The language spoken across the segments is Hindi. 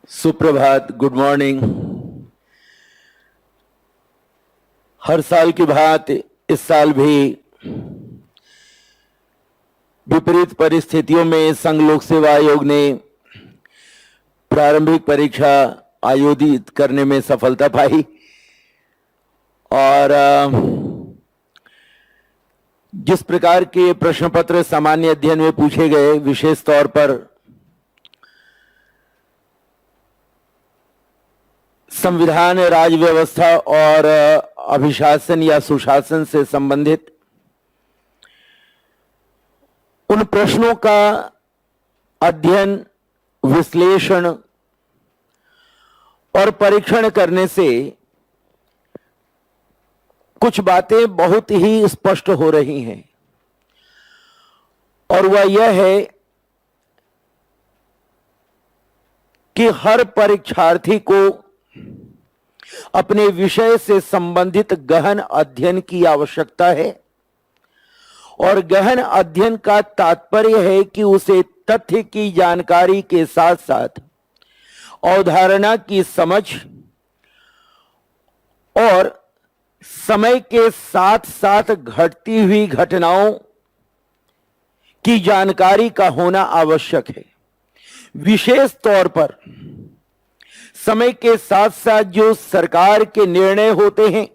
सुप्रभात, गुड मॉर्निंग। हर साल की भांति इस साल भी विपरीत परिस्थितियों में संघ लोक सेवा आयोग ने प्रारंभिक परीक्षा आयोजित करने में सफलता पाई और जिस प्रकार के प्रश्न पत्र सामान्य अध्ययन में पूछे गए, विशेष तौर पर संविधान, राज्य व्यवस्था और अभिशासन या सुशासन से संबंधित उन प्रश्नों का अध्ययन, विश्लेषण और परीक्षण करने से कुछ बातें बहुत ही स्पष्ट हो रही हैं और वह यह है कि हर परीक्षार्थी को अपने विषय से संबंधित गहन अध्ययन की आवश्यकता है और गहन अध्ययन का तात्पर्य है कि उसे तथ्य की जानकारी के साथ साथ अवधारणा की समझ और समय के साथ साथ घटती हुई घटनाओं की जानकारी का होना आवश्यक है। विशेष तौर पर समय के साथ साथ जो सरकार के निर्णय होते हैं,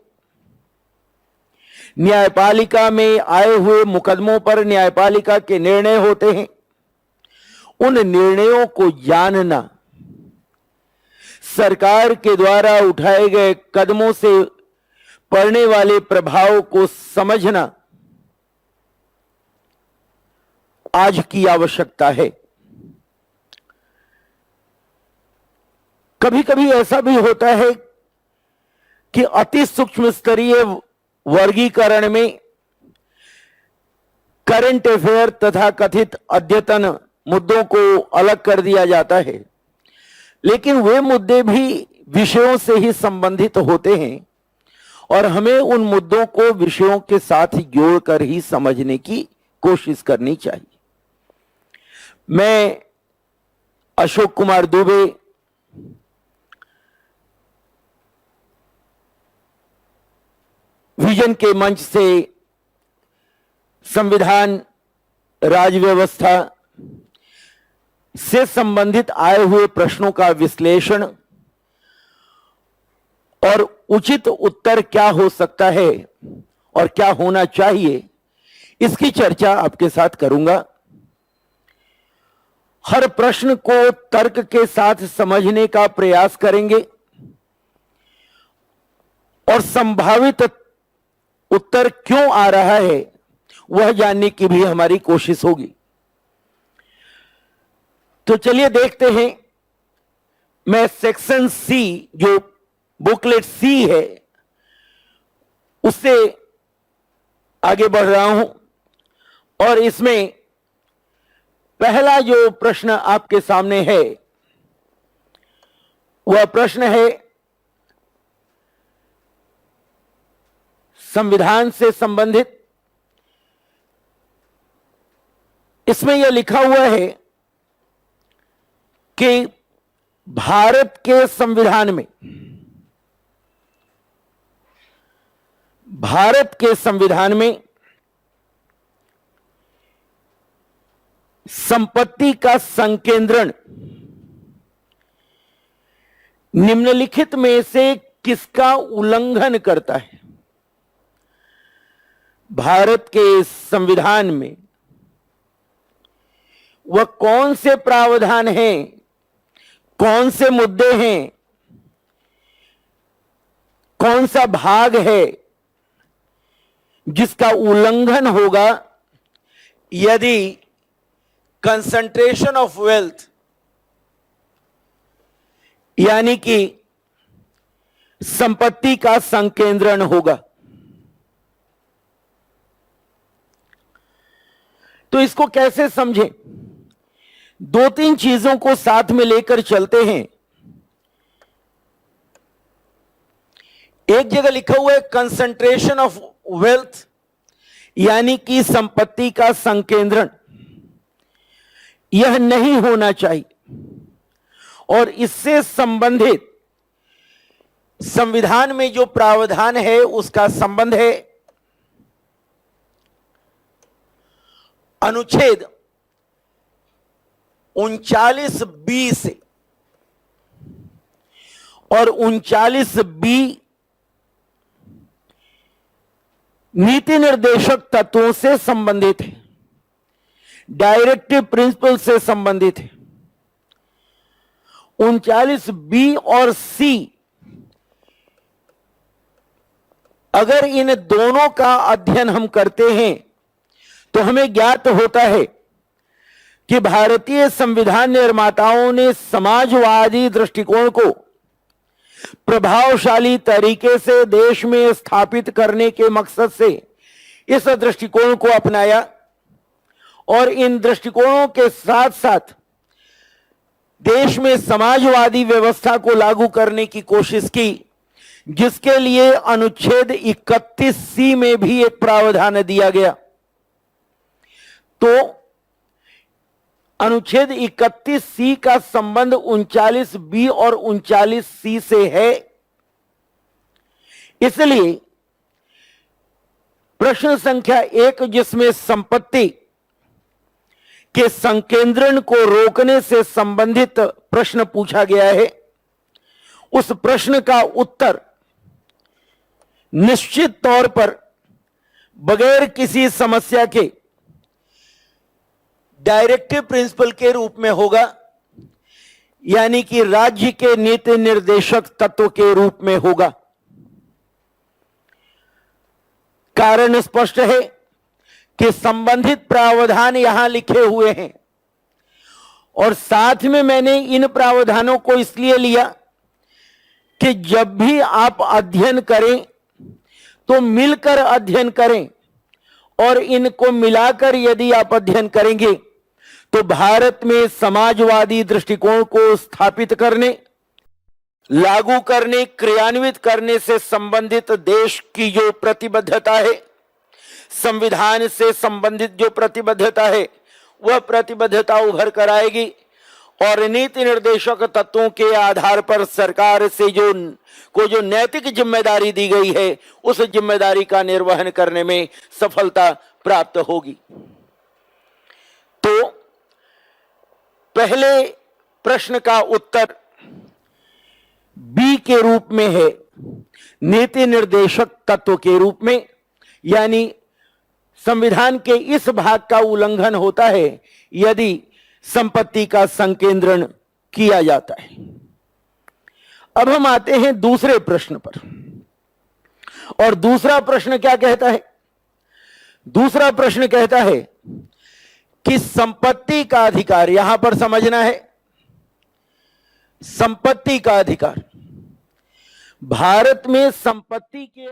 न्यायपालिका में आए हुए मुकदमों पर न्यायपालिका के निर्णय होते हैं, उन निर्णयों को जानना, सरकार के द्वारा उठाए गए कदमों से पड़ने वाले प्रभाव को समझना आज की आवश्यकता है। कभी कभी ऐसा भी होता है कि अति सूक्ष्म स्तरीय वर्गीकरण में करंट अफेयर तथा कथित अद्यतन मुद्दों को अलग कर दिया जाता है, लेकिन वे मुद्दे भी विषयों से ही संबंधित होते हैं और हमें उन मुद्दों को विषयों के साथ जोड़कर ही समझने की कोशिश करनी चाहिए। मैं अशोक कुमार दुबे विजन के मंच से संविधान, राज्य व्यवस्था से संबंधित आए हुए प्रश्नों का विश्लेषण और उचित उत्तर क्या हो सकता है और क्या होना चाहिए, इसकी चर्चा आपके साथ करूंगा। हर प्रश्न को तर्क के साथ समझने का प्रयास करेंगे और संभावित उत्तर क्यों आ रहा है वह जानने की भी हमारी कोशिश होगी। तो चलिए देखते हैं। मैं सेक्शन सी, जो बुकलेट सी है, उससे आगे बढ़ रहा हूं और इसमें पहला जो प्रश्न आपके सामने है वह प्रश्न है संविधान से संबंधित। इसमें यह लिखा हुआ है कि भारत के संविधान में संपत्ति का संकेंद्रण निम्नलिखित में से किसका उल्लंघन करता है? भारत के संविधान में वह कौन से प्रावधान हैं, कौन से मुद्दे हैं, कौन सा भाग है जिसका उल्लंघन होगा यदि कंसंट्रेशन ऑफ वेल्थ, यानी कि संपत्ति का संकेंद्रण होगा। तो इसको कैसे समझें? दो तीन चीजों को साथ में लेकर चलते हैं। एक जगह लिखा हुआ है कंसंट्रेशन ऑफ वेल्थ यानी कि संपत्ति का संकेंद्रण, यह नहीं होना चाहिए। और इससे संबंधित संविधान में जो प्रावधान है उसका संबंध है अनुच्छेद 39B से, और 39B नीति निर्देशक तत्वों से संबंधित है, डायरेक्टिव प्रिंसिपल से संबंधित है। 39B और C, अगर इन दोनों का अध्ययन हम करते हैं तो हमें ज्ञात होता है कि भारतीय संविधान निर्माताओं ने समाजवादी दृष्टिकोण को प्रभावशाली तरीके से देश में स्थापित करने के मकसद से इस दृष्टिकोण को अपनाया, और इन दृष्टिकोणों के साथ साथ देश में समाजवादी व्यवस्था को लागू करने की कोशिश की, जिसके लिए अनुच्छेद 31C में भी एक प्रावधान दिया गया। तो अनुच्छेद 31C का संबंध 39B और 39C से है। इसलिए प्रश्न संख्या 1, जिसमें संपत्ति के संकेंद्रण को रोकने से संबंधित प्रश्न पूछा गया है, उस प्रश्न का उत्तर निश्चित तौर पर बगैर किसी समस्या के डायरेक्टिव प्रिंसिपल के रूप में होगा, यानी कि राज्य के नीति निर्देशक तत्व के रूप में होगा। कारण स्पष्ट है कि संबंधित प्रावधान यहां लिखे हुए हैं, और साथ में मैंने इन प्रावधानों को इसलिए लिया कि जब भी आप अध्ययन करें तो मिलकर अध्ययन करें, और इनको मिलाकर यदि आप अध्ययन करेंगे तो भारत में समाजवादी दृष्टिकोण को स्थापित करने, लागू करने, क्रियान्वित करने से संबंधित देश की जो प्रतिबद्धता है, संविधान से संबंधित जो प्रतिबद्धता है, वह प्रतिबद्धता उभर कर आएगी, और नीति निर्देशक तत्वों के आधार पर सरकार से जो नैतिक जिम्मेदारी दी गई है, उस जिम्मेदारी का निर्वहन करने में सफलता प्राप्त होगी। तो पहले प्रश्न का उत्तर बी के रूप में है, नीति निर्देशक तत्व के रूप में, यानी संविधान के इस भाग का उल्लंघन होता है यदि संपत्ति का संकेंद्रण किया जाता है। अब हम आते हैं दूसरे प्रश्न पर, और दूसरा प्रश्न क्या कहता है? दूसरा प्रश्न कहता है कि संपत्ति का अधिकार, यहां पर समझना है, संपत्ति का अधिकार, भारत में संपत्ति के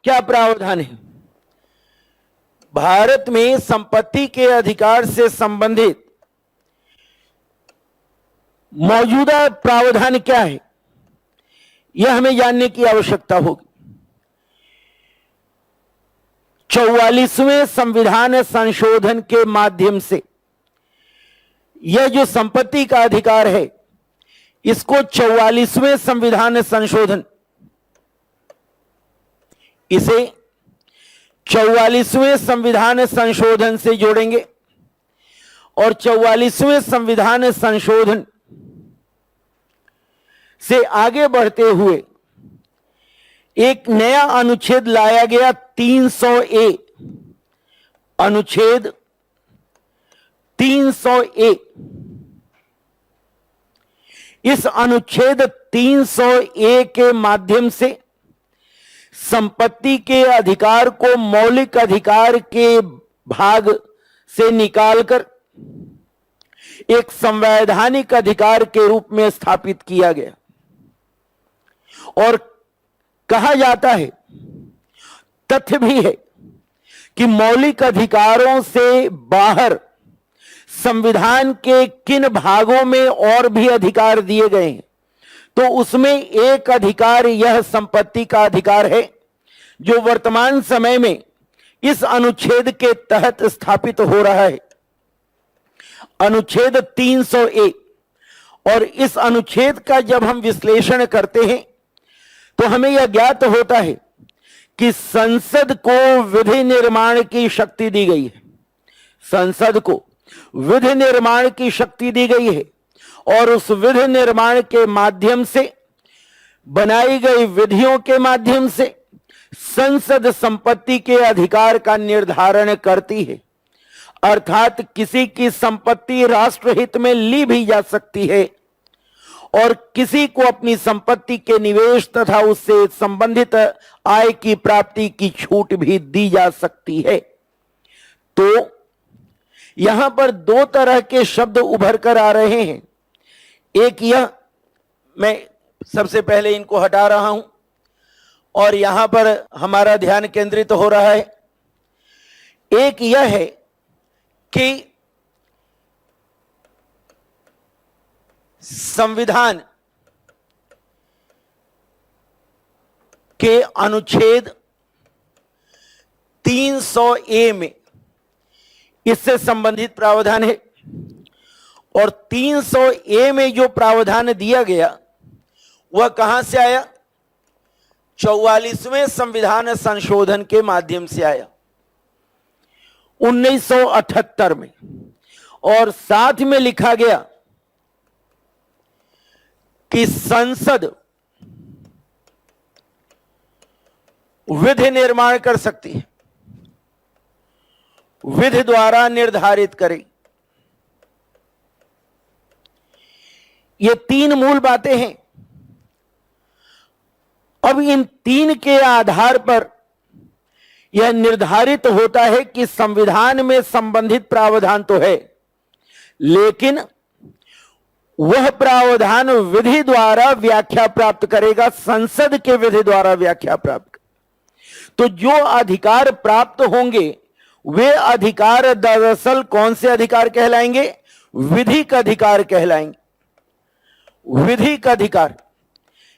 क्या प्रावधान है? भारत में संपत्ति के अधिकार से संबंधित मौजूदा प्रावधान क्या है, यह हमें जानने की आवश्यकता होगी। 44वें संविधान संशोधन के माध्यम से यह जो संपत्ति का अधिकार है, इसको 44वें संविधान संशोधन, इसे 44वें संविधान संशोधन से जोड़ेंगे, और 44वें संविधान संशोधन से आगे बढ़ते हुए एक नया अनुच्छेद लाया गया, 300A, अनुच्छेद 300A। इस अनुच्छेद 300A के माध्यम से संपत्ति के अधिकार को मौलिक अधिकार के भाग से निकालकर एक संवैधानिक अधिकार के रूप में स्थापित किया गया, और कहा जाता है, तथ्य भी है कि मौलिक अधिकारों से बाहर संविधान के किन भागों में और भी अधिकार दिए गए हैं, तो उसमें एक अधिकार यह संपत्ति का अधिकार है जो वर्तमान समय में इस अनुच्छेद के तहत स्थापित हो रहा है, अनुच्छेद 300A। और इस अनुच्छेद का जब हम विश्लेषण करते हैं तो हमें यह ज्ञात होता है कि संसद को विधि निर्माण की शक्ति दी गई है। संसद को विधि निर्माण की शक्ति दी गई है और उस विधि निर्माण के माध्यम से, बनाई गई विधियों के माध्यम से संसद संपत्ति के अधिकार का निर्धारण करती है। अर्थात किसी की संपत्ति राष्ट्रहित में ली भी जा सकती है और किसी को अपनी संपत्ति के निवेश तथा उससे संबंधित आय की प्राप्ति की छूट भी दी जा सकती है। तो यहां पर दो तरह के शब्द उभर कर आ रहे हैं। एक यह, मैं सबसे पहले इनको हटा रहा हूं और यहां पर हमारा ध्यान केंद्रित हो रहा है। एक यह है कि संविधान के अनुच्छेद 300A में इससे संबंधित प्रावधान है और 300A में जो प्रावधान दिया गया वह कहां से आया? 44वें संविधान संशोधन के माध्यम से आया 1978 में। और साथ में लिखा गया कि संसद विधि निर्माण कर सकती है, विधि द्वारा निर्धारित करे। ये तीन मूल बातें हैं। अब इन तीन के आधार पर यह निर्धारित होता है कि संविधान में संबंधित प्रावधान तो है, लेकिन वह प्रावधान विधि द्वारा व्याख्या प्राप्त करेगा, संसद के विधि द्वारा व्याख्या प्राप्त। तो जो अधिकार प्राप्त होंगे वे अधिकार दरअसल कौन से अधिकार कहलाएंगे? विधिक अधिकार कहलाएंगे। विधिक अधिकार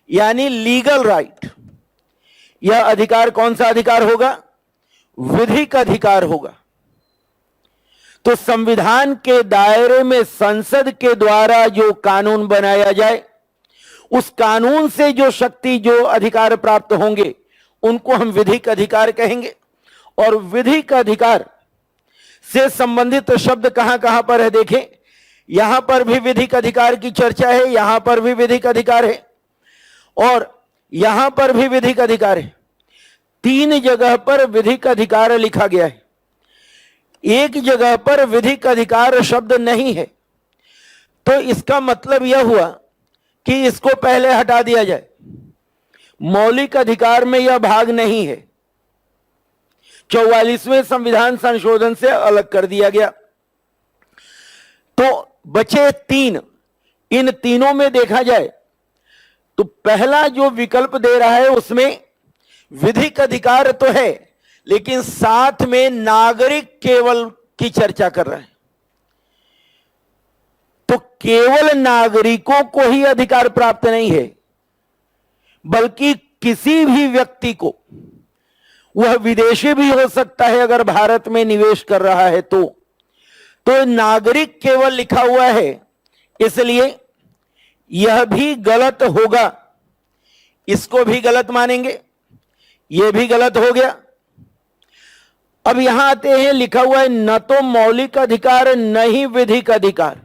यानी लीगल राइट। यह अधिकार कौन सा अधिकार होगा? विधिक अधिकार होगा। तो संविधान के दायरे में संसद के द्वारा जो कानून बनाया जाए, उस कानून से जो शक्ति, जो अधिकार प्राप्त होंगे उनको हम विधिक अधिकार कहेंगे। और विधिक अधिकार से संबंधित शब्द कहां कहां पर है देखें। यहां पर भी विधिक अधिकार की चर्चा है, यहां पर भी विधिक अधिकार है और यहां पर भी विधिक अधिकार है। तीन जगह पर विधिक अधिकार लिखा गया है, एक जगह पर विधिक अधिकार शब्द नहीं है। तो इसका मतलब यह हुआ कि इसको पहले हटा दिया जाए। मौलिक अधिकार में यह भाग नहीं है, 44वें संविधान संशोधन से अलग कर दिया गया। तो बचे तीन। इन तीनों में देखा जाए तो पहला जो विकल्प दे रहा है उसमें विधिक अधिकार तो है, लेकिन साथ में नागरिक केवल की चर्चा कर रहा है। तो केवल नागरिकों को ही अधिकार प्राप्त नहीं है, बल्कि किसी भी व्यक्ति को, वह विदेशी भी हो सकता है अगर भारत में निवेश कर रहा है तो नागरिक केवल लिखा हुआ है, इसलिए यह भी गलत होगा। इसको भी गलत मानेंगे, यह भी गलत हो गया। अब यहां आते हैं, लिखा हुआ है न तो मौलिक अधिकार न ही विधिक अधिकार।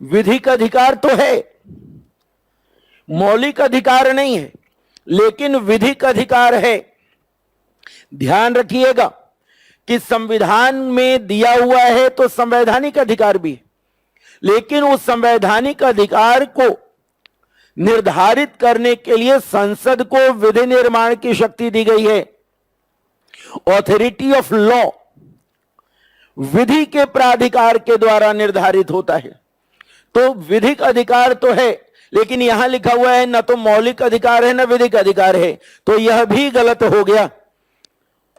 विधिक अधिकार तो है, मौलिक अधिकार नहीं है, लेकिन विधिक अधिकार है। ध्यान रखिएगा कि संविधान में दिया हुआ है तो संवैधानिक अधिकार भी है, लेकिन उस संवैधानिक अधिकार को निर्धारित करने के लिए संसद को विधि निर्माण की शक्ति दी गई है। ऑथोरिटी ऑफ लॉ विधि के प्राधिकार के द्वारा निर्धारित होता है। तो विधिक अधिकार तो है, लेकिन यहां लिखा हुआ है न तो मौलिक अधिकार है न विधिक अधिकार है, तो यह भी गलत हो गया।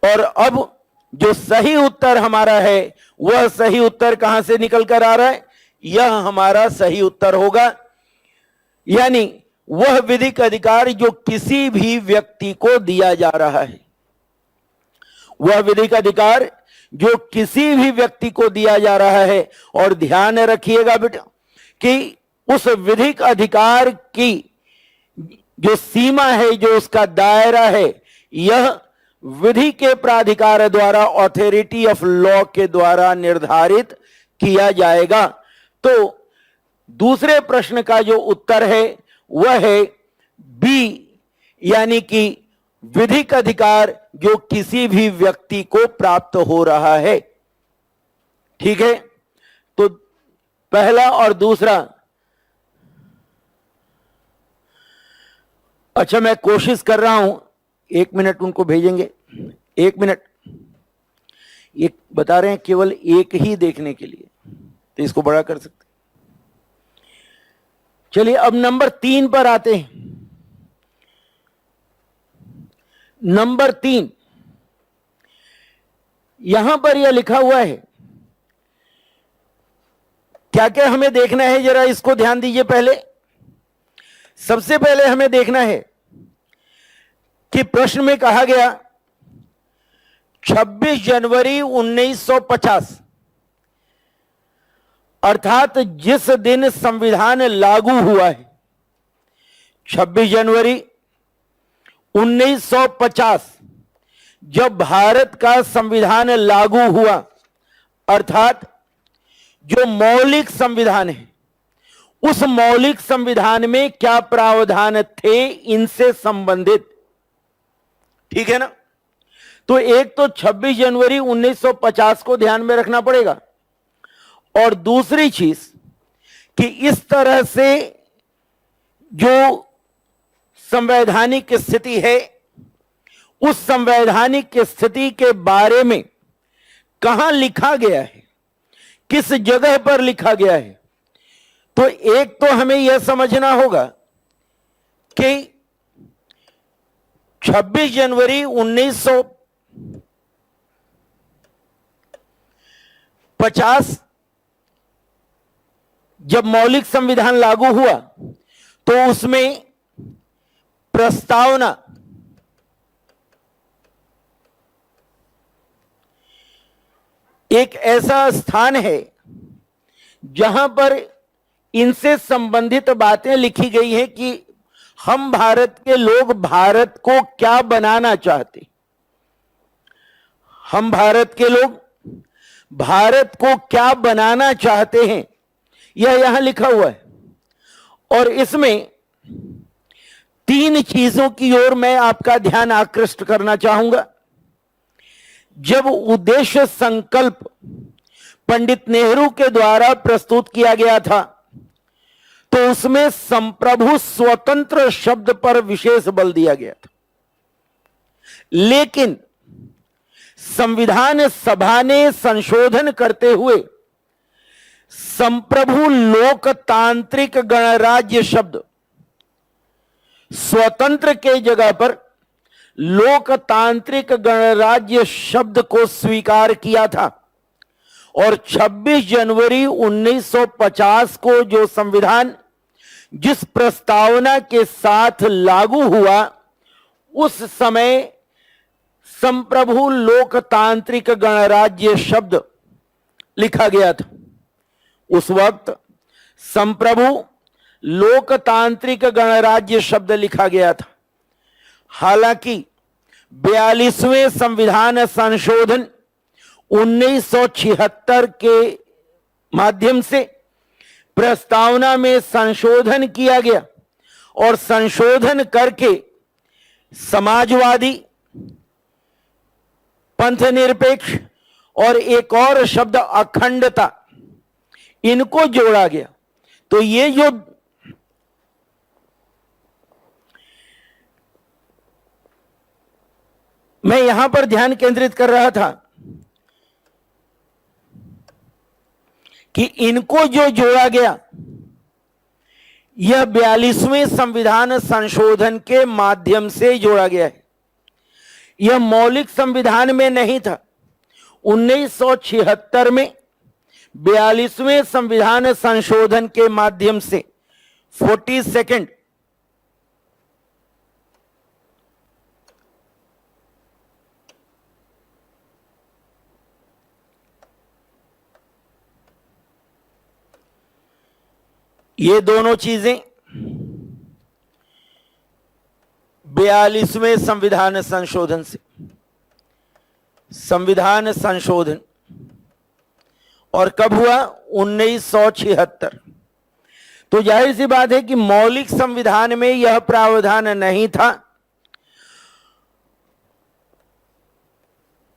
और अब जो सही उत्तर हमारा है वह सही उत्तर कहां से निकल कर आ रहा है? यह हमारा सही उत्तर होगा, यानी वह विधिक अधिकार जो किसी भी व्यक्ति को दिया जा रहा है, वह विधिक अधिकार जो किसी भी व्यक्ति को दिया जा रहा है। और ध्यान रखिएगा बेटा कि उस विधिक अधिकार की जो सीमा है, जो उसका दायरा है, यह विधि के प्राधिकार द्वारा, ऑथोरिटी ऑफ लॉ के द्वारा निर्धारित किया जाएगा। तो दूसरे प्रश्न का जो उत्तर है वह है बी, यानी कि विधिक अधिकार जो किसी भी व्यक्ति को प्राप्त हो रहा है। ठीक है, तो पहला और दूसरा। अच्छा, मैं कोशिश कर रहा हूं, 1 मिनट उनको भेजेंगे, 1 मिनट। ये बता रहे हैं केवल एक ही देखने के लिए, तो इसको बड़ा कर सकते। चलिए अब नंबर 3 पर आते हैं। नंबर 3, यहां पर यह लिखा हुआ है, क्या क्या हमें देखना है, जरा इसको ध्यान दीजिए। पहले, सबसे पहले हमें देखना है कि प्रश्न में कहा गया 26 जनवरी 1950, अर्थात जिस दिन संविधान लागू हुआ है, 26 जनवरी 1950 जब भारत का संविधान लागू हुआ, अर्थात जो मौलिक संविधान है, उस मौलिक संविधान में क्या प्रावधान थे इनसे संबंधित। ठीक है ना। तो एक तो 26 जनवरी 1950 को ध्यान में रखना पड़ेगा, और दूसरी चीज कि इस तरह से जो संवैधानिक स्थिति है, उस संवैधानिक स्थिति के बारे में कहां लिखा गया है, किस जगह पर लिखा गया है। तो एक तो हमें यह समझना होगा कि 26 जनवरी 1950 जब मौलिक संविधान लागू हुआ, तो उसमें प्रस्तावना एक ऐसा स्थान है जहां पर इनसे संबंधित बातें लिखी गई हैं कि हम भारत के लोग भारत को क्या बनाना चाहते, हम भारत के लोग भारत को क्या बनाना चाहते हैं, यह यहां लिखा हुआ है। और इसमें 3 चीजों की ओर मैं आपका ध्यान आकृष्ट करना चाहूंगा। जब उद्देश्य संकल्प पंडित नेहरू के द्वारा प्रस्तुत किया गया था, तो उसमें संप्रभु स्वतंत्र शब्द पर विशेष बल दिया गया था। लेकिन संविधान सभा ने संशोधन करते हुए संप्रभु लोकतांत्रिक गणराज्य शब्द, स्वतंत्र के जगह पर लोकतांत्रिक गणराज्य शब्द को स्वीकार किया था। और 26 जनवरी 1950 को जो संविधान जिस प्रस्तावना के साथ लागू हुआ, उस समय संप्रभु लोकतांत्रिक गणराज्य शब्द लिखा गया था। उस वक्त संप्रभु लोकतांत्रिक गणराज्य शब्द लिखा गया था। हालांकि 42वें संविधान संशोधन 1976 के माध्यम से प्रस्तावना में संशोधन किया गया, और संशोधन करके समाजवादी, पंथनिरपेक्ष और एक और शब्द अखंडता, इनको जोड़ा गया। तो ये जो मैं यहां पर ध्यान केंद्रित कर रहा था कि इनको जो जोड़ा गया, यह 42वें संविधान संशोधन के माध्यम से जोड़ा गया है। यह मौलिक संविधान में नहीं था। 1976 में 42वें संविधान संशोधन के माध्यम से 42nd ये दोनों चीजें 42वें संविधान संशोधन से, संविधान संशोधन और कब हुआ 1976। तो जाहिर सी बात है कि मौलिक संविधान में यह प्रावधान नहीं था।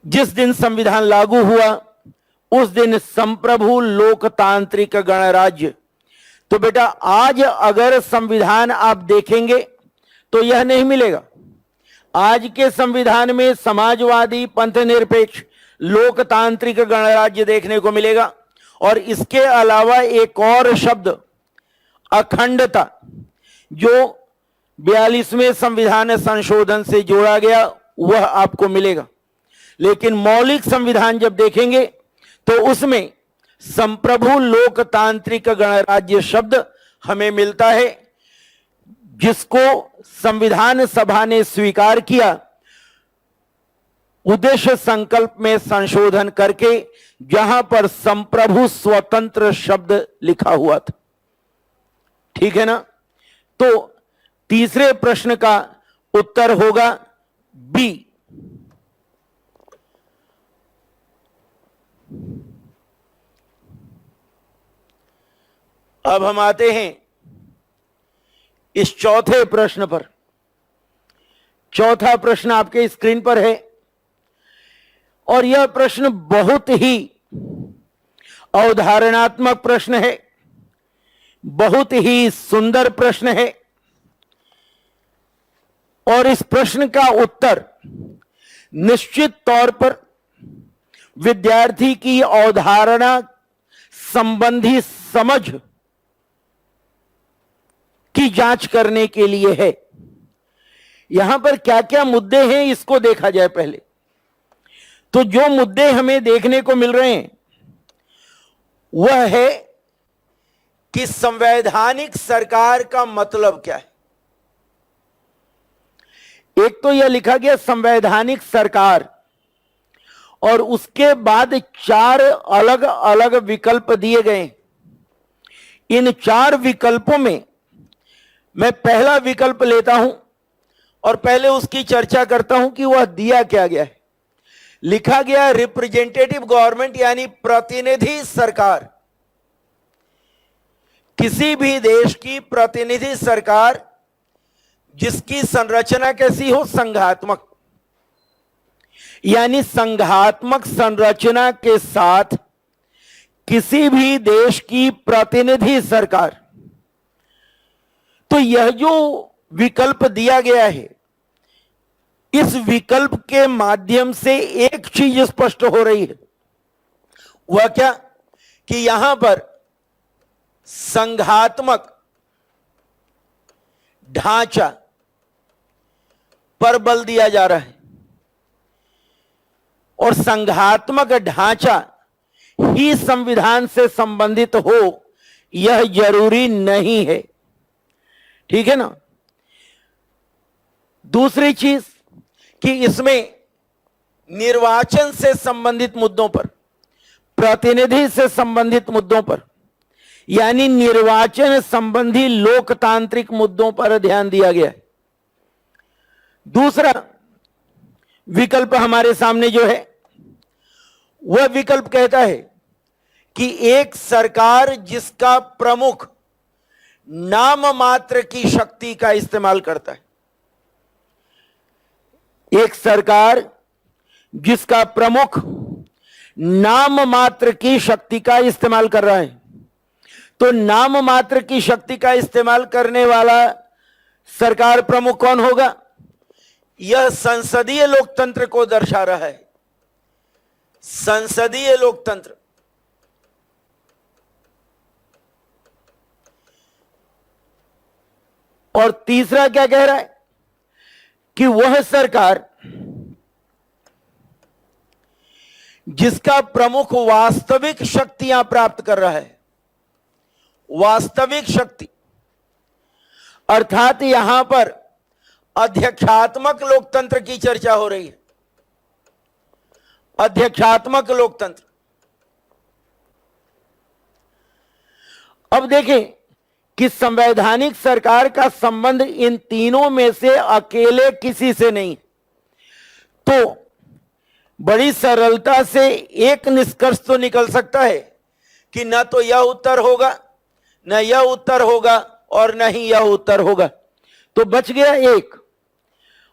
जिस दिन संविधान लागू हुआ उस दिन संप्रभु लोकतांत्रिक गणराज्य। तो बेटा आज अगर संविधान आप देखेंगे तो यह नहीं मिलेगा। आज के संविधान में समाजवादी, पंथनिरपेक्ष, लोकतांत्रिक गणराज्य देखने को मिलेगा। और इसके अलावा एक और शब्द अखंडता, जो 42वें संविधान संशोधन से जोड़ा गया, वह आपको मिलेगा। लेकिन मौलिक संविधान जब देखेंगे तो उसमें संप्रभु लोकतांत्रिक गणराज्य शब्द हमें मिलता है, जिसको संविधान सभा ने स्वीकार किया उद्देश्य संकल्प में संशोधन करके, जहां पर संप्रभु स्वतंत्र शब्द लिखा हुआ था। ठीक है ना। तो तीसरे प्रश्न का उत्तर होगा बी। अब हम आते हैं इस चौथे प्रश्न पर। चौथा प्रश्न आपके स्क्रीन पर है और यह प्रश्न बहुत ही अवधारणात्मक प्रश्न है, बहुत ही सुंदर प्रश्न है। और इस प्रश्न का उत्तर निश्चित तौर पर विद्यार्थी की अवधारणा संबंधी समझ की जांच करने के लिए है। यहां पर क्या क्या मुद्दे हैं इसको देखा जाए पहले। तो जो मुद्दे हमें देखने को मिल रहे हैं वह है कि संवैधानिक सरकार का मतलब क्या है। एक तो यह लिखा गया संवैधानिक सरकार, और उसके बाद 4 अलग अलग विकल्प दिए गए। इन 4 विकल्पों में मैं पहला विकल्प लेता हूं और पहले उसकी चर्चा करता हूं कि वह दिया क्या गया है। लिखा गया रिप्रेजेंटेटिव गवर्नमेंट, यानी प्रतिनिधि सरकार। किसी भी देश की प्रतिनिधि सरकार जिसकी संरचना कैसी हो, संघात्मक, यानी संघात्मक संरचना के साथ किसी भी देश की प्रतिनिधि सरकार। तो यह जो विकल्प दिया गया है, इस विकल्प के माध्यम से एक चीज स्पष्ट हो रही है। वह क्या कि यहां पर संघात्मक ढांचा पर बल दिया जा रहा है, और संघात्मक ढांचा ही संविधान से संबंधित हो यह जरूरी नहीं है। ठीक है ना। दूसरी चीज कि इसमें निर्वाचन से संबंधित मुद्दों पर, प्रतिनिधि से संबंधित मुद्दों पर, यानी निर्वाचन संबंधी लोकतांत्रिक मुद्दों पर ध्यान दिया गया है। दूसरा विकल्प हमारे सामने जो है वह विकल्प कहता है कि एक सरकार जिसका प्रमुख नाम मात्र की शक्ति का इस्तेमाल करता है। एक सरकार जिसका प्रमुख नाम मात्र की शक्ति का इस्तेमाल कर रहा है। तो नाम मात्र की शक्ति का इस्तेमाल करने वाला सरकार प्रमुख कौन होगा? यह संसदीय लोकतंत्र को दर्शा रहा है। संसदीय लोकतंत्र। और तीसरा क्या कह रहा है कि वह सरकार जिसका प्रमुख वास्तविक शक्तियां प्राप्त कर रहा है, वास्तविक शक्ति, अर्थात यहां पर अध्यक्षात्मक लोकतंत्र की चर्चा हो रही है। अध्यक्षात्मक लोकतंत्र। अब देखें कि संवैधानिक सरकार का संबंध इन तीनों में से अकेले किसी से नहीं, तो बड़ी सरलता से एक निष्कर्ष तो निकल सकता है कि न तो यह उत्तर होगा, न यह उत्तर होगा और न ही यह उत्तर होगा। तो बच गया एक,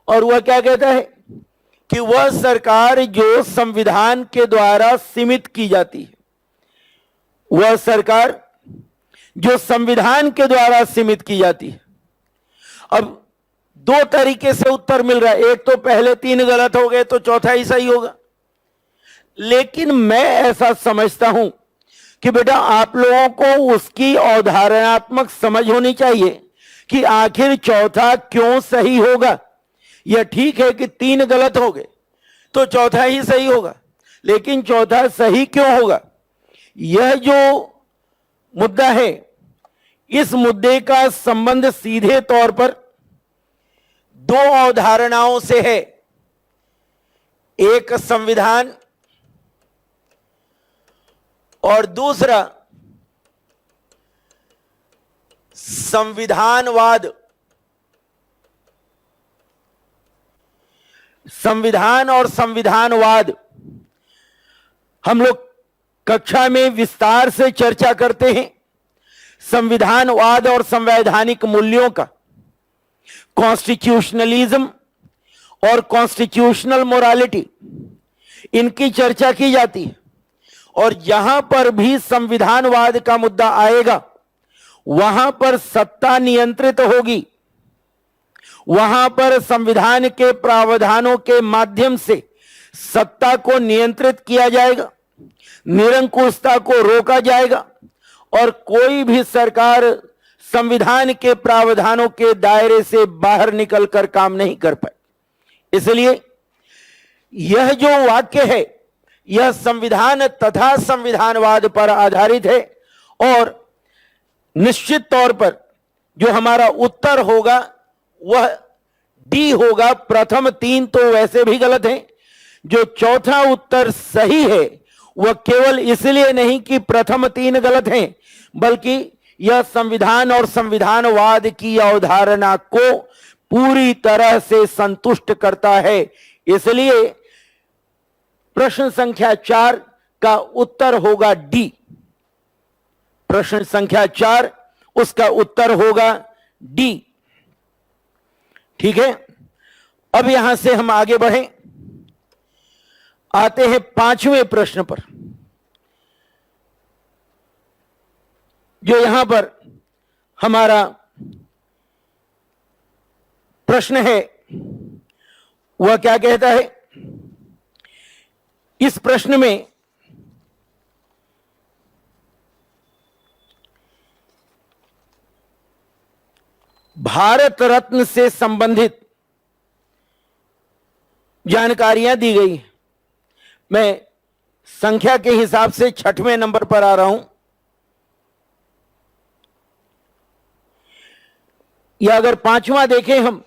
और वह क्या कहता है कि वह सरकार जो संविधान के द्वारा सीमित की जाती है, वह सरकार जो संविधान के द्वारा सीमित की जाती है। अब दो तरीके से उत्तर मिल रहा है, एक तो पहले तीन गलत हो गए तो चौथा ही सही होगा, लेकिन मैं ऐसा समझता हूं कि बेटा आप लोगों को उसकी अवधारणात्मक समझ होनी चाहिए कि आखिर चौथा क्यों सही होगा। यह ठीक है कि तीन गलत हो गए तो चौथा ही सही होगा, लेकिन चौथा सही क्यों होगा? यह जो मुद्दा है, इस मुद्दे का संबंध सीधे तौर पर दो अवधारणाओं से है, एक संविधान और दूसरा संविधानवाद। संविधान और संविधानवाद हम लोग कक्षा में विस्तार से चर्चा करते हैं। संविधानवाद और संवैधानिक मूल्यों का, कॉन्स्टिट्यूशनलिज्म और कॉन्स्टिट्यूशनल मोरालिटी, इनकी चर्चा की जाती है। और जहां पर भी संविधानवाद का मुद्दा आएगा वहां पर सत्ता नियंत्रित होगी, वहां पर संविधान के प्रावधानों के माध्यम से सत्ता को नियंत्रित किया जाएगा, निरंकुशता को रोका जाएगा और कोई भी सरकार संविधान के प्रावधानों के दायरे से बाहर निकलकर काम नहीं कर पाए। इसलिए यह जो वाक्य है यह संविधान तथा संविधानवाद पर आधारित है और निश्चित तौर पर जो हमारा उत्तर होगा वह डी होगा। प्रथम तीन तो वैसे भी गलत हैं, जो चौथा उत्तर सही है वह केवल इसलिए नहीं कि प्रथम तीन गलत हैं, बल्कि यह संविधान और संविधानवाद की अवधारणा को पूरी तरह से संतुष्ट करता है। इसलिए प्रश्न संख्या 4 का उत्तर होगा डी। प्रश्न संख्या 4 उसका उत्तर होगा डी। ठीक है, अब यहां से हम आगे बढ़ें, आते हैं 5वें प्रश्न पर। जो यहां पर हमारा प्रश्न है वह क्या कहता है? इस प्रश्न में भारत रत्न से संबंधित जानकारियां दी गई। मैं संख्या के हिसाब से 6वें नंबर पर आ रहा हूं। या अगर 5वां देखें हम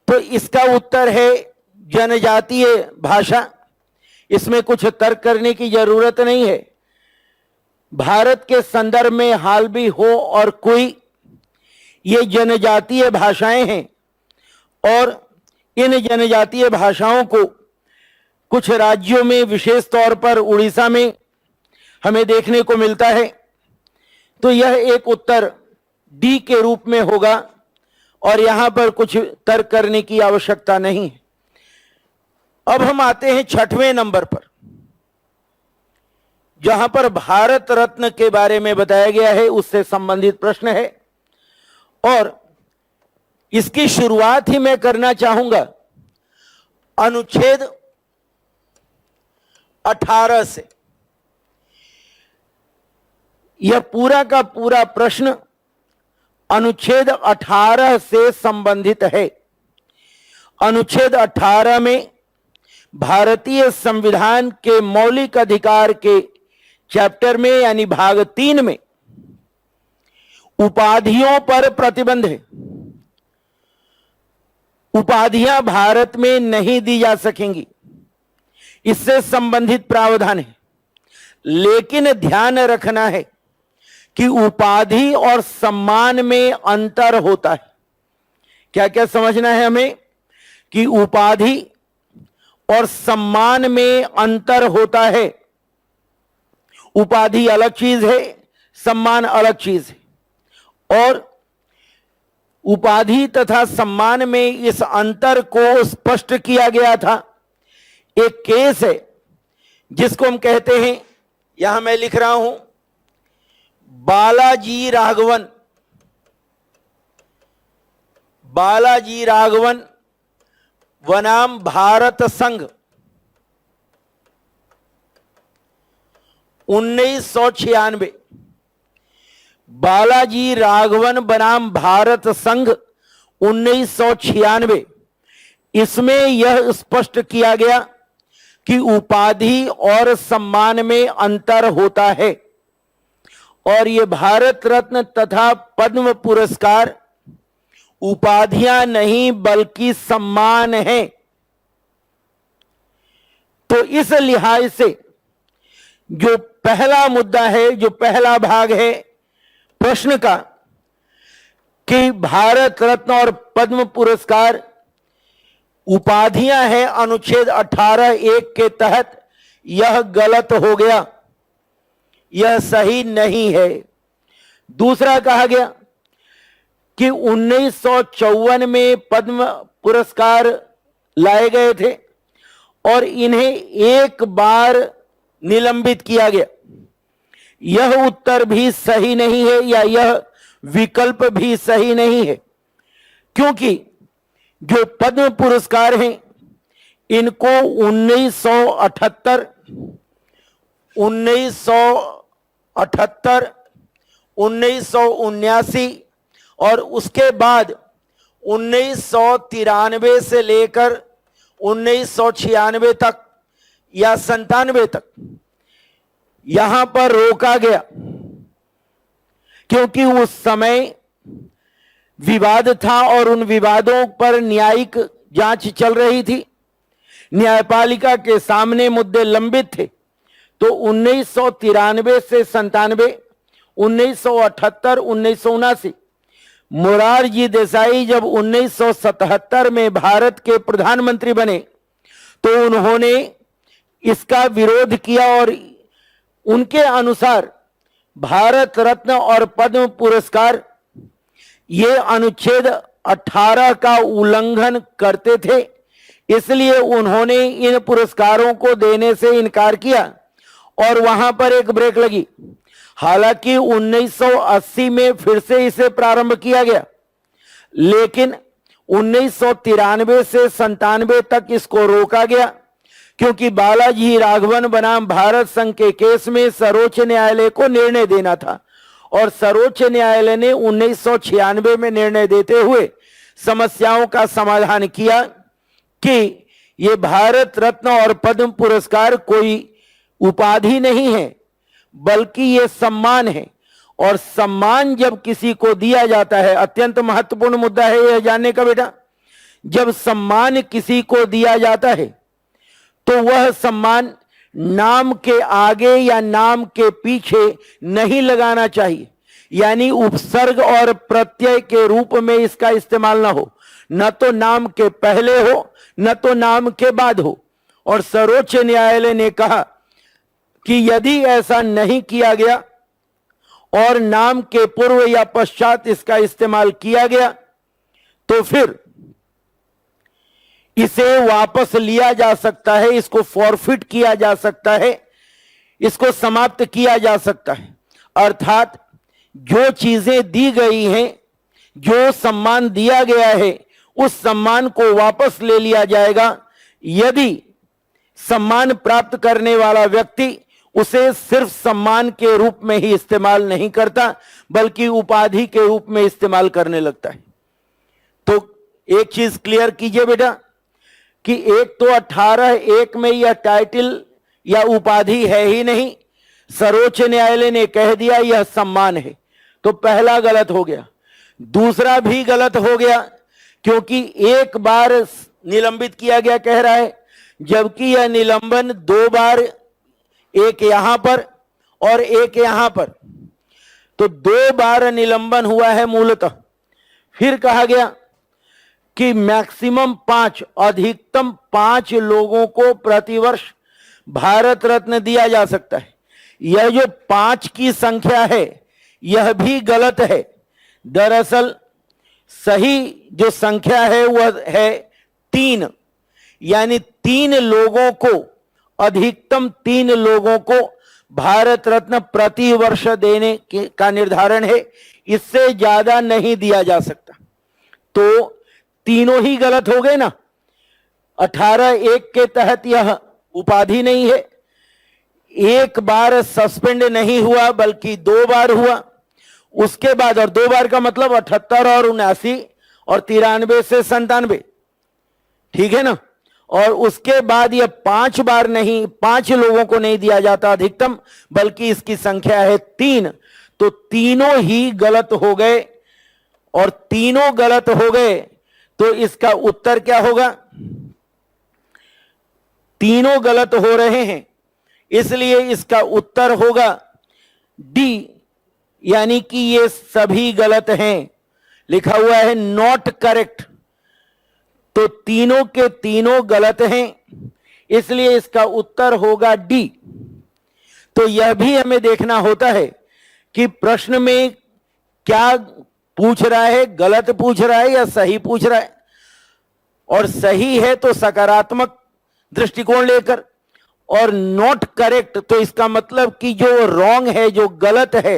तो इसका उत्तर है जनजातीय भाषा। इसमें कुछ तर्क करने की जरूरत नहीं है। भारत के संदर्भ में हाल भी हो और कोई, ये जनजातीय भाषाएं हैं और इन जनजातीय भाषाओं को कुछ राज्यों में, विशेष तौर पर उड़ीसा में हमें देखने को मिलता है। तो यह एक उत्तर डी के रूप में होगा और यहां पर कुछ तर्क करने की आवश्यकता नहीं है। अब हम आते हैं 6वें नंबर पर, जहां पर भारत रत्न के बारे में बताया गया है, उससे संबंधित प्रश्न है और इसकी शुरुआत ही मैं करना चाहूंगा अनुच्छेद 18 से। यह पूरा का पूरा प्रश्न अनुच्छेद 18 से संबंधित है। अनुच्छेद 18 में भारतीय संविधान के मौलिक अधिकार के चैप्टर में यानी भाग 3 में उपाधियों पर प्रतिबंध है। उपाधियां भारत में नहीं दी जा सकेंगी, इससे संबंधित प्रावधान है। लेकिन ध्यान रखना है कि उपाधि और सम्मान में अंतर होता है। क्या क्या समझना है हमें कि उपाधि और सम्मान में अंतर होता है। उपाधि अलग चीज है, सम्मान अलग चीज है। और उपाधि तथा सम्मान में इस अंतर को स्पष्ट किया गया था। एक केस है जिसको हम कहते हैं, यहां मैं लिख रहा हूं, बालाजी राघवन। बालाजी राघवन बनाम भारत संघ 1996। बालाजी राघवन बनाम भारत संघ 1996। इसमें यह स्पष्ट किया गया कि उपाधि और सम्मान में अंतर होता है और ये भारत रत्न तथा पद्म पुरस्कार उपाधियां नहीं बल्कि सम्मान है। तो इस लिहाज से जो पहला मुद्दा है, जो पहला भाग है प्रश्न का कि भारत रत्न और पद्म पुरस्कार उपाधियां हैं अनुच्छेद 18(1) के तहत, यह गलत हो गया, यह सही नहीं है। दूसरा कहा गया कि 1954 में पद्म पुरस्कार लाए गए थे और इन्हें एक बार निलंबित किया गया। यह उत्तर भी सही नहीं है या यह विकल्प भी सही नहीं है, क्योंकि जो पद्म पुरस्कार हैं इनको 1978, 1979 और उसके बाद 1993 से लेकर 1996 तक या 97 तक यहां पर रोका गया, क्योंकि उस समय विवाद था और उन विवादों पर न्यायिक जांच चल रही थी, न्यायपालिका के सामने मुद्दे लंबित थे। तो 1993 से 97, 1978, 1979 मोरारजी देसाई जब 1977 में भारत के प्रधानमंत्री बने तो उन्होंने इसका विरोध किया और उनके अनुसार भारत रत्न और पद्म पुरस्कार ये अनुच्छेद 18 का उल्लंघन करते थे, इसलिए उन्होंने इन पुरस्कारों को देने से इनकार किया और वहां पर एक ब्रेक लगी। हालांकि 1980 में फिर से इसे प्रारंभ किया गया, लेकिन 1993 से 97 तक इसको रोका गया, क्योंकि बालाजी राघवन बनाम भारत संघ के केस में सर्वोच्च न्यायालय को निर्णय देना था और सर्वोच्च न्यायालय ने 1996 में निर्णय देते हुए समस्याओं का समाधान किया कि ये भारत रत्न और पद्म पुरस्कार कोई उपाधि नहीं है बल्कि ये सम्मान है। और सम्मान जब किसी को दिया जाता है, अत्यंत महत्वपूर्ण मुद्दा है यह जानने का बेटा, जब सम्मान किसी को दिया जाता है तो वह सम्मान नाम के आगे या नाम के पीछे नहीं लगाना चाहिए, यानी उपसर्ग और प्रत्यय के रूप में इसका इस्तेमाल ना हो, न तो नाम के पहले हो न तो नाम के बाद हो। और सर्वोच्च न्यायालय ने कहा कि यदि ऐसा नहीं किया गया और नाम के पूर्व या पश्चात इसका इस्तेमाल किया गया तो फिर इसे वापस लिया जा सकता है, इसको फॉरफिट किया जा सकता है, इसको समाप्त किया जा सकता है। अर्थात जो चीजें दी गई हैं, जो सम्मान दिया गया है, उस सम्मान को वापस ले लिया जाएगा यदि सम्मान प्राप्त करने वाला व्यक्ति उसे सिर्फ सम्मान के रूप में ही इस्तेमाल नहीं करता बल्कि उपाधि के रूप में इस्तेमाल करने लगता है। तो एक चीज क्लियर कीजिए बेटा कि एक तो 18(1) में यह टाइटल या उपाधि है ही नहीं, सर्वोच्च न्यायालय ने कह दिया यह सम्मान है, तो पहला गलत हो गया। दूसरा भी गलत हो गया क्योंकि एक बार निलंबित किया गया कह रहा है, जबकि यह निलंबन 2 बार, एक यहां पर और एक यहां पर, तो 2 बार निलंबन हुआ है मूलतः। फिर कहा गया कि मैक्सिमम 5, अधिकतम 5 लोगों को प्रतिवर्ष भारत रत्न दिया जा सकता है। यह जो 5 की संख्या है यह भी गलत है। दरअसल सही जो संख्या है वह है 3, यानी 3 लोगों को, अधिकतम 3 लोगों को भारत रत्न प्रति वर्ष देने का निर्धारण है। इससे ज्यादा नहीं दिया जा सकता। तो तीनों ही गलत हो गए ना। 18(1) के तहत यह उपाधि नहीं है। एक बार सस्पेंड नहीं हुआ बल्कि 2 बार हुआ। उसके बाद, और 2 बार का मतलब 78 और 79 और 93 से 97, ठीक है ना। और उसके बाद यह 5 बार नहीं, 5 लोगों को नहीं दिया जाता अधिकतम, बल्कि इसकी संख्या है 3। तो तीनों ही गलत हो गए, और तीनों गलत हो गए तो इसका उत्तर क्या होगा? तीनों गलत हो रहे हैं, इसलिए इसका उत्तर होगा डी, यानी कि ये सभी गलत हैं। लिखा हुआ है नॉट करेक्ट, तो तीनों के तीनों गलत हैं, इसलिए इसका उत्तर होगा डी। तो यह भी हमें देखना होता है कि प्रश्न में क्या पूछ रहा है, गलत पूछ रहा है या सही पूछ रहा है। और सही है तो सकारात्मक दृष्टिकोण लेकर, और नॉट करेक्ट तो इसका मतलब कि जो रॉन्ग है, जो गलत है,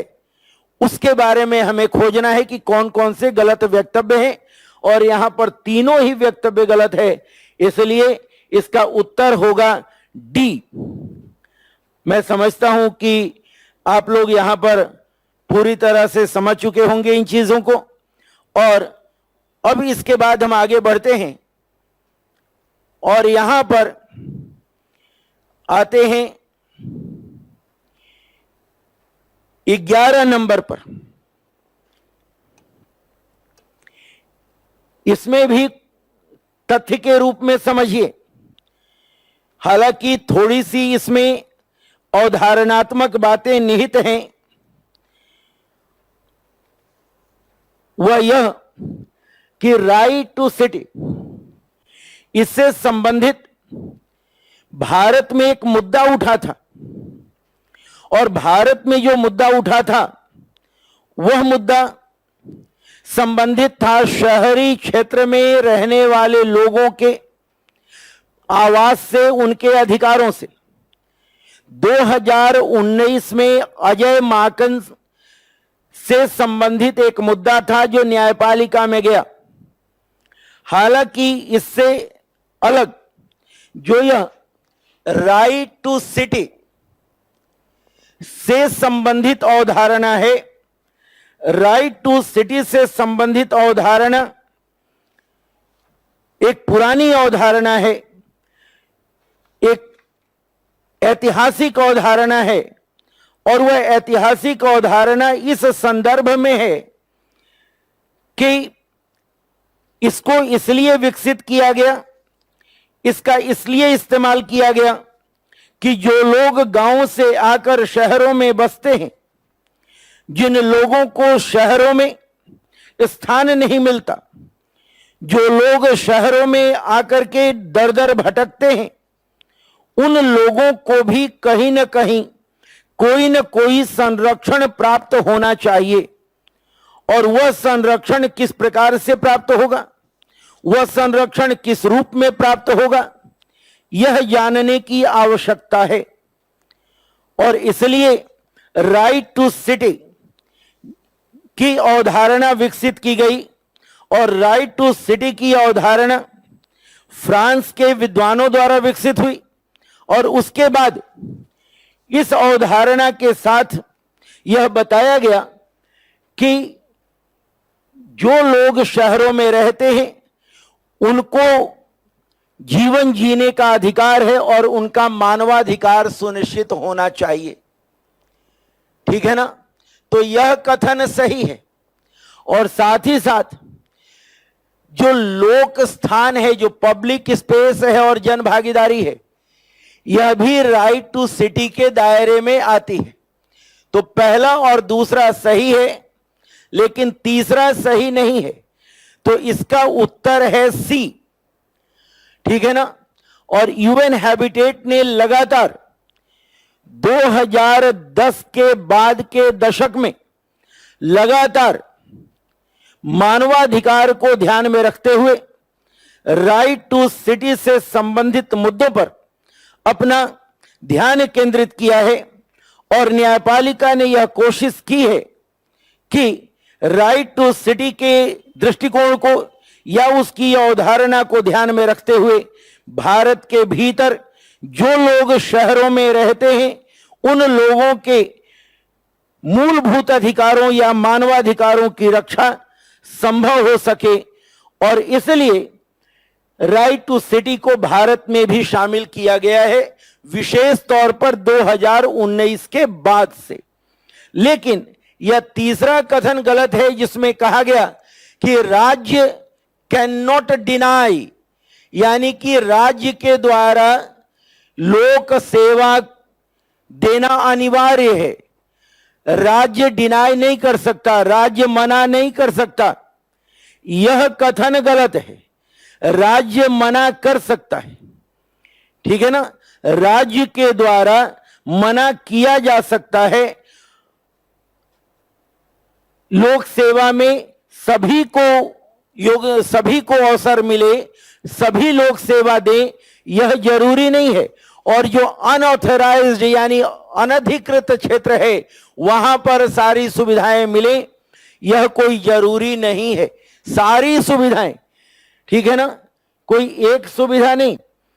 उसके बारे में हमें खोजना है कि कौन कौन से गलत वक्तव्य हैं। और यहां पर तीनों ही वक्तव्य गलत है, इसलिए इसका उत्तर होगा डी। मैं समझता हूं कि आप लोग यहां पर पूरी तरह से समझ चुके होंगे इन चीजों को। और अब इसके बाद हम आगे बढ़ते हैं और यहां पर आते हैं 11 नंबर पर। इसमें भी तथ्य के रूप में समझिए, हालांकि थोड़ी सी इसमें अवधारणात्मक बातें निहित हैं। वह यह कि राइट टू सिटी, इससे संबंधित भारत में एक मुद्दा उठा था, और भारत में जो मुद्दा उठा था वह मुद्दा संबंधित था शहरी क्षेत्र में रहने वाले लोगों के आवास से, उनके अधिकारों से। 2019 में अजय माकन से संबंधित एक मुद्दा था जो न्यायपालिका में गया। हालांकि इससे अलग जो यह राइट टू सिटी से संबंधित अवधारणा है, राइट टू सिटी से संबंधित अवधारणा एक पुरानी अवधारणा है, एक ऐतिहासिक अवधारणा है। और वह ऐतिहासिक अवधारणा इस संदर्भ में है कि इसको इसलिए विकसित किया गया, इसका इसलिए इस्तेमाल किया गया कि जो लोग गांव से आकर शहरों में बसते हैं, जिन लोगों को शहरों में स्थान नहीं मिलता, जो लोग शहरों में आकर के दर दर भटकते हैं, उन लोगों को भी कहीं न कहीं कोई न कोई संरक्षण प्राप्त होना चाहिए। और वह संरक्षण किस प्रकार से प्राप्त होगा, वह संरक्षण किस रूप में प्राप्त होगा, यह जानने की आवश्यकता है। और इसलिए राइट टू सिटी की अवधारणा विकसित की गई। और राइट टू सिटी की अवधारणा फ्रांस के विद्वानों द्वारा विकसित हुई, और उसके बाद इस अवधारणा के साथ यह बताया गया कि जो लोग शहरों में रहते हैं उनको जीवन जीने का अधिकार है और उनका मानवाधिकार सुनिश्चित होना चाहिए। ठीक है ना। तो यह कथन सही है। और साथ ही साथ जो लोक स्थान है, जो पब्लिक स्पेस है और जन भागीदारी है, यह भी राइट टू सिटी के दायरे में आती है। तो पहला और दूसरा सही है, लेकिन तीसरा सही नहीं है, तो इसका उत्तर है सी। ठीक है ना। और यूएन हैबिटेट ने लगातार 2010 के बाद के दशक में लगातार मानवाधिकार को ध्यान में रखते हुए राइट टू सिटी से संबंधित मुद्दों पर अपना ध्यान केंद्रित किया है। और न्यायपालिका ने यह कोशिश की है कि राइट टू सिटी के दृष्टिकोण को या उसकी अवधारणा को ध्यान में रखते हुए भारत के भीतर जो लोग शहरों में रहते हैं उन लोगों के मूलभूत अधिकारों या मानवाधिकारों की रक्षा संभव हो सके, और इसलिए राइट टू सिटी को भारत में भी शामिल किया गया है, विशेष तौर पर 2019 के बाद से। लेकिन यह तीसरा कथन गलत है जिसमें कहा गया कि राज्य कैन नॉट डिनाई, यानी कि राज्य के द्वारा लोक सेवा देना अनिवार्य है। राज्य डिनाई नहीं कर सकता, राज्य मना नहीं कर सकता, यह कथन गलत है। राज्य मना कर सकता है, ठीक है ना। राज्य के द्वारा मना किया जा सकता है। लोक सेवा में सभी को अवसर मिले, सभी लोग सेवा दें, यह जरूरी नहीं है। और जो अनऑथराइज्ड यानी अनधिकृत क्षेत्र है वहां पर सारी सुविधाएं मिले, यह कोई जरूरी नहीं है। सारी सुविधाएं, ठीक है ना, कोई एक सुविधा नहीं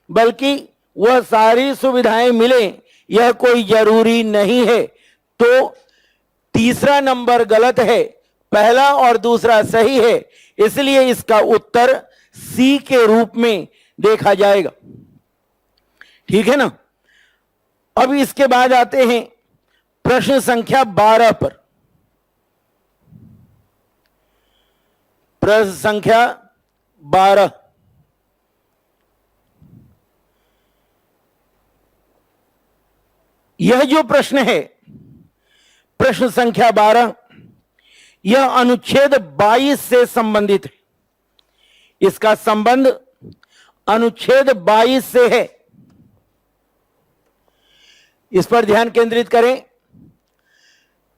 बल्कि वह सारी सुविधाएं मिले, यह कोई जरूरी नहीं है। तो तीसरा नंबर गलत है, पहला और दूसरा सही है, इसलिए इसका उत्तर सी के रूप में देखा जाएगा। ठीक है ना। अब इसके बाद आते हैं प्रश्न संख्या 12 पर। प्रश्न संख्या 12, यह जो प्रश्न है, प्रश्न संख्या 12, यह अनुच्छेद 22 से संबंधित है। इसका संबंध अनुच्छेद 22 से है। इस पर ध्यान केंद्रित करें।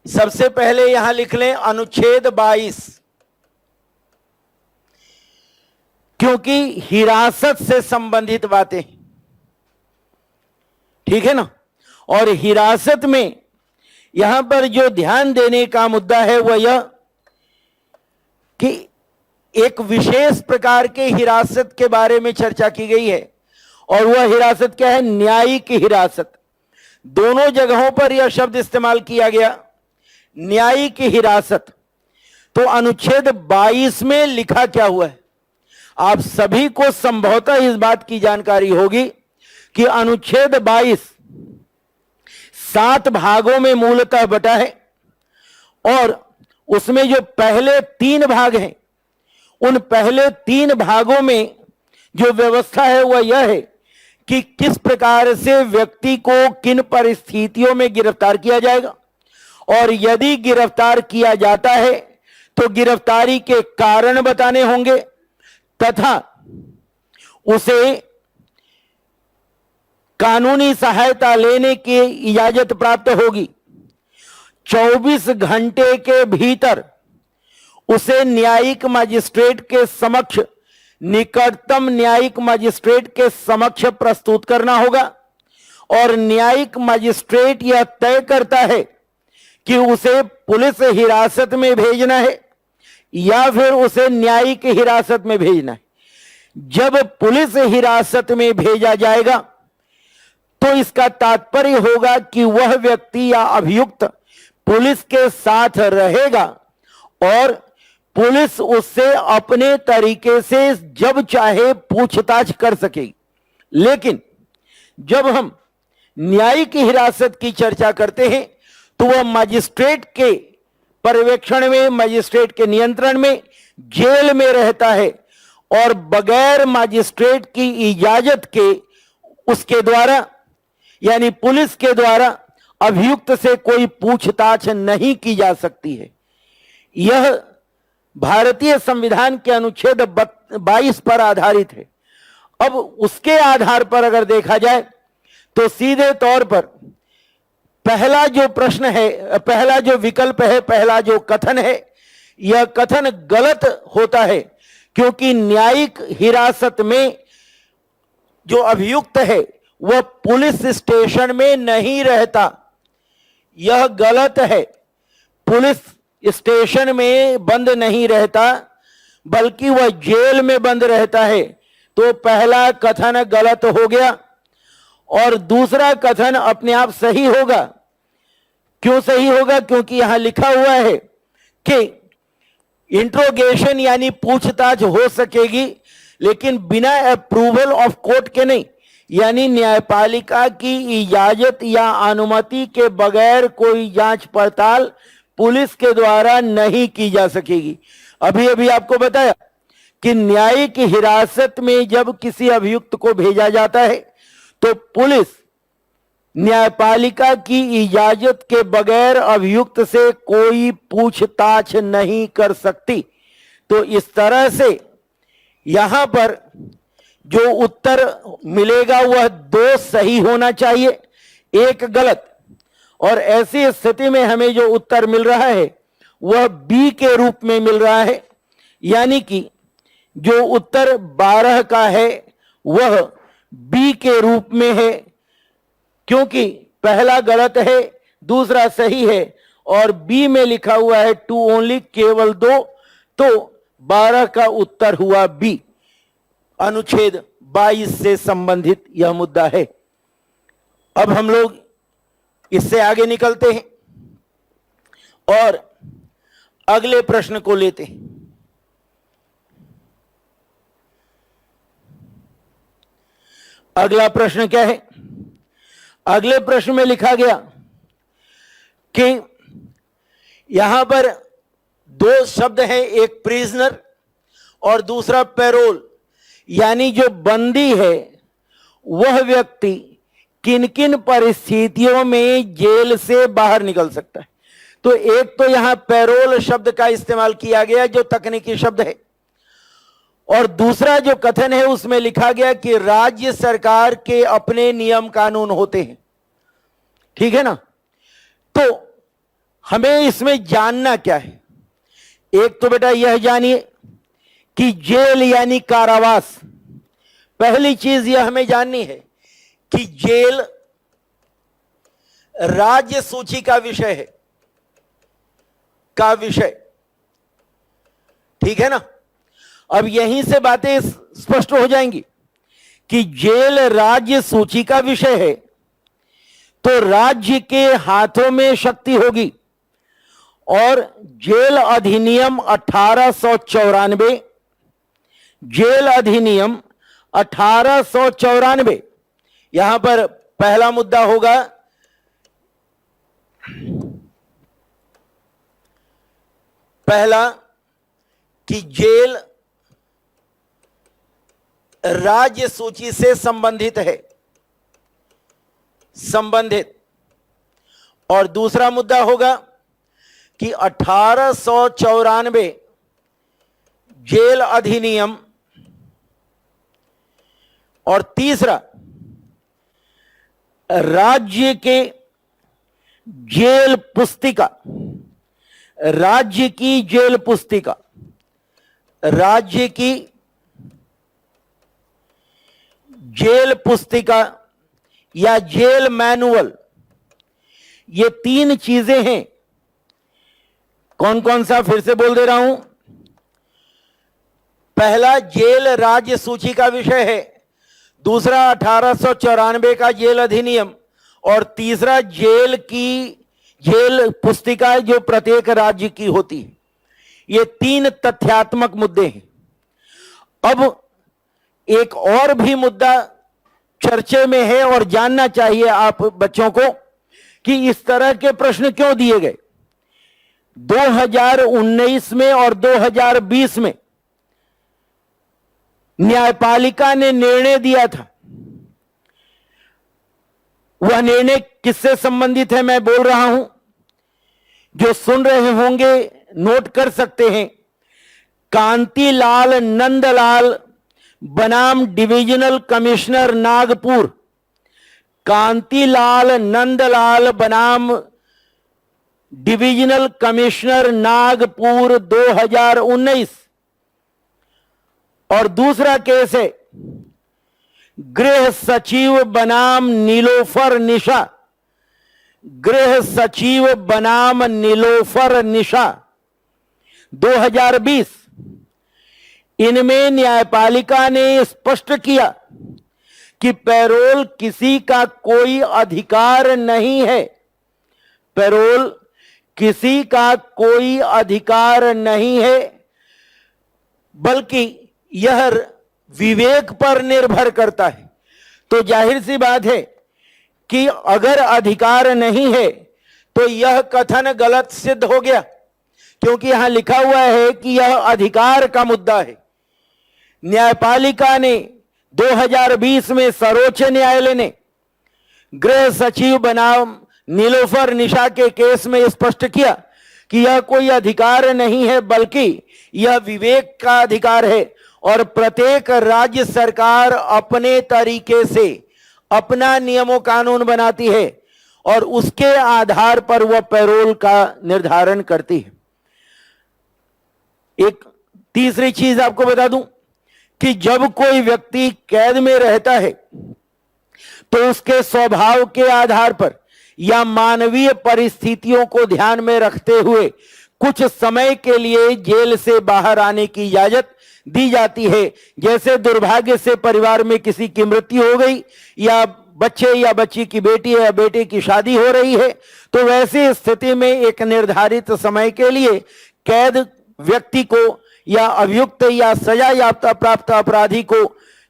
सबसे पहले यहां लिख लें अनुच्छेद 22, क्योंकि हिरासत से संबंधित बातें, ठीक है ना। और हिरासत में यहां पर जो ध्यान देने का मुद्दा है वह यह कि एक विशेष प्रकार के हिरासत के बारे में चर्चा की गई है, और वह हिरासत क्या है? न्यायिक हिरासत। दोनों जगहों पर यह शब्द इस्तेमाल किया गया, न्यायिक हिरासत। तो अनुच्छेद 22 में लिखा क्या हुआ है? आप सभी को संभवतः इस बात की जानकारी होगी कि अनुच्छेद 22 7 भागों में मूलतः बटा है, और उसमें जो पहले 3 भाग हैं, उन पहले 3 भागों में जो व्यवस्था है वह यह है कि किस प्रकार से व्यक्ति को किन परिस्थितियों में गिरफ्तार किया जाएगा, और यदि गिरफ्तार किया जाता है तो गिरफ्तारी के कारण बताने होंगे, तथा उसे कानूनी सहायता लेने की इजाजत प्राप्त होगी। 24 घंटे के भीतर उसे न्यायिक मजिस्ट्रेट के समक्ष, निकटतम न्यायिक मजिस्ट्रेट के समक्ष प्रस्तुत करना होगा, और न्यायिक मजिस्ट्रेट यह तय करता है कि उसे पुलिस हिरासत में भेजना है या फिर उसे न्यायिक हिरासत में भेजना है। जब पुलिस हिरासत में भेजा जाएगा तो इसका तात्पर्य होगा कि वह व्यक्ति या अभियुक्त पुलिस के साथ रहेगा और पुलिस उससे अपने तरीके से जब चाहे पूछताछ कर सकेगी। लेकिन जब हम न्यायिक हिरासत की चर्चा करते हैं तो वह मजिस्ट्रेट के पर्यवेक्षण में, मजिस्ट्रेट के नियंत्रण में जेल में रहता है, और बगैर मजिस्ट्रेट की इजाजत के उसके द्वारा यानी पुलिस के द्वारा अभियुक्त से कोई पूछताछ नहीं की जा सकती है। यह भारतीय संविधान के अनुच्छेद 22 पर आधारित है। अब उसके आधार पर अगर देखा जाए तो सीधे तौर पर पहला जो प्रश्न है, पहला जो विकल्प है, पहला जो कथन है, यह कथन गलत होता है, क्योंकि न्यायिक हिरासत में जो अभियुक्त है वह पुलिस स्टेशन में नहीं रहता। यह गलत है। पुलिस स्टेशन में बंद नहीं रहता, बल्कि वह जेल में बंद रहता है। तो पहला कथन गलत हो गया और दूसरा कथन अपने आप सही होगा। क्यों सही होगा? क्योंकि यहां लिखा हुआ है कि इंट्रोगेशन यानी पूछताछ हो सकेगी, लेकिन बिना अप्रूवल ऑफ कोर्ट के नहीं, यानी न्यायपालिका की इजाजत या अनुमति के बगैर कोई जांच पड़ताल पुलिस के द्वारा नहीं की जा सकेगी। अभी अभी आपको बताया कि न्यायिक हिरासत में जब किसी अभियुक्त को भेजा जाता है तो पुलिस न्यायपालिका की इजाजत के बगैर अभियुक्त से कोई पूछताछ नहीं कर सकती। तो इस तरह से यहां पर जो उत्तर मिलेगा वह 2 सही होना चाहिए, 1 गलत। और ऐसी स्थिति में हमें जो उत्तर मिल रहा है वह बी के रूप में मिल रहा है, यानी कि जो उत्तर 12 का है वह बी के रूप में है, क्योंकि पहला गलत है, दूसरा सही है और बी में लिखा हुआ है टू ओनली, केवल 2। तो 12 का उत्तर हुआ बी। अनुच्छेद 22 से संबंधित यह मुद्दा है। अब हम लोग इससे आगे निकलते हैं और अगले प्रश्न को लेते हैं। अगला प्रश्न क्या है? अगले प्रश्न में लिखा गया कि यहां पर 2 शब्द हैं, एक प्रिजनर और दूसरा पैरोल, यानी जो बंदी है वह व्यक्ति किन किन परिस्थितियों में जेल से बाहर निकल सकता है। तो एक तो यहां पैरोल शब्द का इस्तेमाल किया गया जो तकनीकी शब्द है, और दूसरा जो कथन है उसमें लिखा गया कि राज्य सरकार के अपने नियम कानून होते हैं। ठीक है ना? तो हमें इसमें जानना क्या है? एक तो बेटा यह जानिए कि जेल यानी कारावास। पहली चीज यह हमें जाननी है कि जेल राज्य सूची का विषय है, का विषय। ठीक है ना? अब यहीं से बातें स्पष्ट हो जाएंगी कि जेल राज्य सूची का विषय है, तो राज्य के हाथों में शक्ति होगी। और जेल अधिनियम 1894, जेल अधिनियम 1894, यहां पर पहला मुद्दा होगा पहला कि जेल राज्य सूची से संबंधित है, संबंधित। और दूसरा मुद्दा होगा कि 1894 जेल अधिनियम, और तीसरा राज्य के जेल पुस्तिका, राज्य की जेल पुस्तिका, राज्य की जेल पुस्तिका या जेल मैनुअल, ये 3 चीजें हैं। कौन कौन सा? फिर से बोल दे रहा हूं। पहला जेल राज्य सूची का विषय है, दूसरा 1894 का जेल अधिनियम, और तीसरा जेल की जेल पुस्तिका जो प्रत्येक राज्य की होती है। ये 3 तथ्यात्मक मुद्दे हैं। अब एक और भी मुद्दा चर्चे में है और जानना चाहिए आप बच्चों को कि इस तरह के प्रश्न क्यों दिए गए। 2019 में और 2020 में न्यायपालिका ने निर्णय दिया था वह निर्णय किससे संबंधित है मैं बोल रहा हूं, जो सुन रहे होंगे नोट कर सकते हैं। कांतिलाल नंदलाल बनाम डिविजनल कमिश्नर नागपुर, कांतिलाल नंदलाल बनाम डिविजनल कमिश्नर नागपुर 2019। और दूसरा केस है गृह सचिव बनाम नीलोफर निशा, गृह सचिव बनाम नीलोफर निशा 2020। इनमें न्यायपालिका ने स्पष्ट किया कि पैरोल किसी का कोई अधिकार नहीं है, पैरोल किसी का कोई अधिकार नहीं है, बल्कि यह विवेक पर निर्भर करता है। तो जाहिर सी बात है कि अगर अधिकार नहीं है तो यह कथन गलत सिद्ध हो गया, क्योंकि यहां लिखा हुआ है कि यह अधिकार का मुद्दा है। न्यायपालिका ने 2020 में सर्वोच्च न्यायालय ने गृह सचिव बनाम नीलोफर निशा के केस में स्पष्ट किया कि यह कोई अधिकार नहीं है, बल्कि यह विवेक का अधिकार है और प्रत्येक राज्य सरकार अपने तरीके से अपना नियमों कानून बनाती है और उसके आधार पर वह पैरोल का निर्धारण करती है। एक तीसरी चीज आपको बता दूं कि जब कोई व्यक्ति कैद में रहता है तो उसके स्वभाव के आधार पर या मानवीय परिस्थितियों को ध्यान में रखते हुए कुछ समय के लिए जेल से बाहर आने की इजाजत दी जाती है। जैसे दुर्भाग्य से परिवार में किसी की मृत्यु हो गई या बच्चे या बच्ची की बेटी या बेटे की शादी हो रही है, तो वैसी स्थिति में एक निर्धारित समय के लिए कैद व्यक्ति को या अभियुक्त या सजा याफ्ता प्राप्त अपराधी को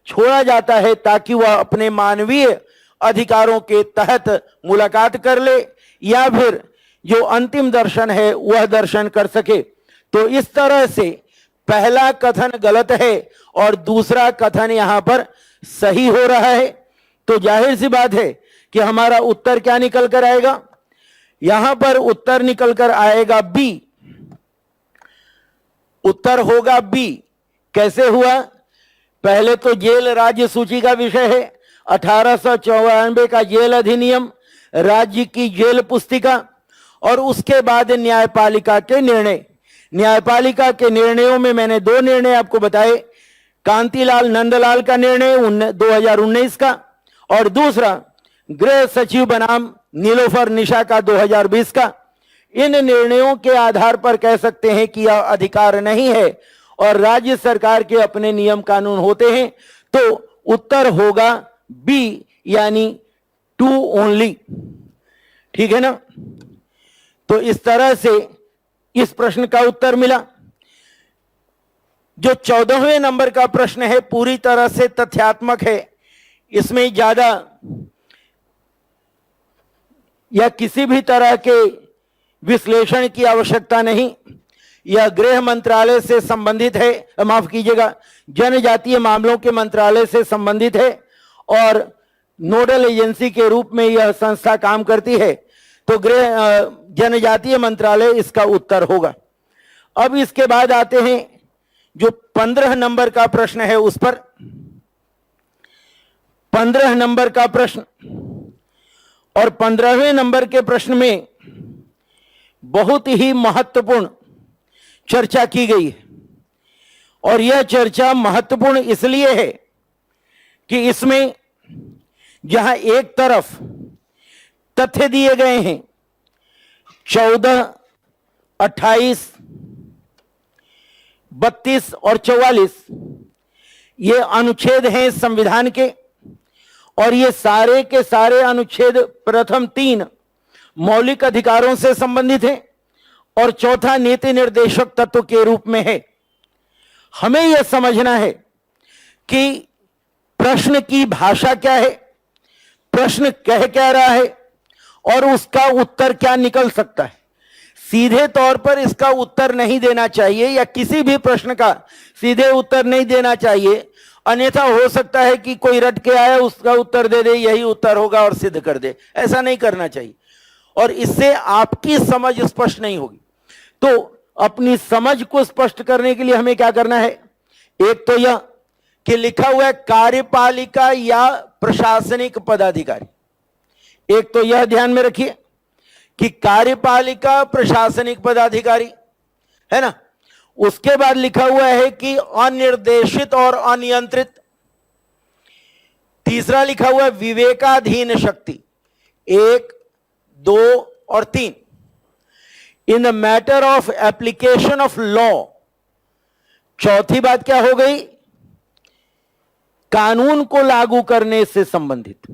छोड़ा जाता है ताकि वह अपने मानवीय अधिकारों के तहत मुलाकात कर ले या फिर जो अंतिम दर्शन है वह दर्शन कर सके। तो इस तरह से पहला कथन गलत है और दूसरा कथन यहां पर सही हो रहा है। तो जाहिर सी बात है कि हमारा उत्तर क्या निकल कर आएगा, यहां पर उत्तर निकल कर आएगा बी, उत्तर होगा बी। कैसे हुआ? पहले तो जेल राज्य सूची का विषय है, 1894 का जेल अधिनियम, राज्य की जेल पुस्तिका और उसके बाद न्यायपालिका के निर्णय। न्यायपालिका के निर्णयों में मैंने दो निर्णय आपको बताए, कांतिलाल नंदलाल का निर्णय 2019 का और दूसरा गृह सचिव बनाम नीलोफर निशा का 2020 का। इन निर्णयों के आधार पर कह सकते हैं कि यह अधिकार नहीं है और राज्य सरकार के अपने नियम कानून होते हैं। तो उत्तर होगा बी, यानी 2 ओनली। ठीक है ना? तो इस तरह से इस प्रश्न का उत्तर मिला। जो 14वें नंबर का प्रश्न है पूरी तरह से तथ्यात्मक है, इसमें ज्यादा या किसी भी तरह के विश्लेषण की आवश्यकता नहीं। यह गृह मंत्रालय से संबंधित है, माफ कीजिएगा, जनजातीय मामलों के मंत्रालय से संबंधित है और नोडल एजेंसी के रूप में यह संस्था काम करती है। तो गृह जनजातीय मंत्रालय इसका उत्तर होगा। अब इसके बाद आते हैं जो 15 नंबर का प्रश्न है उस पर। 15 नंबर का प्रश्न और 15वें नंबर के प्रश्न में बहुत ही महत्वपूर्ण चर्चा की गई है और यह चर्चा महत्वपूर्ण इसलिए है कि इसमें जहां एक तरफ तथ्य दिए गए हैं 14, 28, 32 और 44, ये अनुच्छेद हैं संविधान के और ये सारे के सारे अनुच्छेद प्रथम 3 मौलिक अधिकारों से संबंधित हैं और चौथा नीति निर्देशक तत्व के रूप में है। हमें यह समझना है कि प्रश्न की भाषा क्या है, प्रश्न कह क्या रहा है और उसका उत्तर क्या निकल सकता है। सीधे तौर पर इसका उत्तर नहीं देना चाहिए या किसी भी प्रश्न का सीधे उत्तर नहीं देना चाहिए अन्यथा हो सकता है कि कोई रट के आया, उसका उत्तर दे दे, यही उत्तर होगा और सिद्ध कर दे। ऐसा नहीं करना चाहिए, और इससे आपकी समझ स्पष्ट नहीं होगी। तो अपनी समझ को स्पष्ट करने के लिए हमें क्या करना है? एक तो यह कि लिखा हुआ है कार्यपालिका या प्रशासनिक पदाधिकारी। एक तो यह ध्यान में रखिए कि कार्यपालिका प्रशासनिक पदाधिकारी है ना। उसके बाद लिखा हुआ है कि अनिर्देशित और अनियंत्रित। तीसरा लिखा हुआ है विवेकाधीन शक्ति, 1, 2 और 3। In the matter of application of law. चौथी बात क्या हो गई? कानून को लागू करने से संबंधित।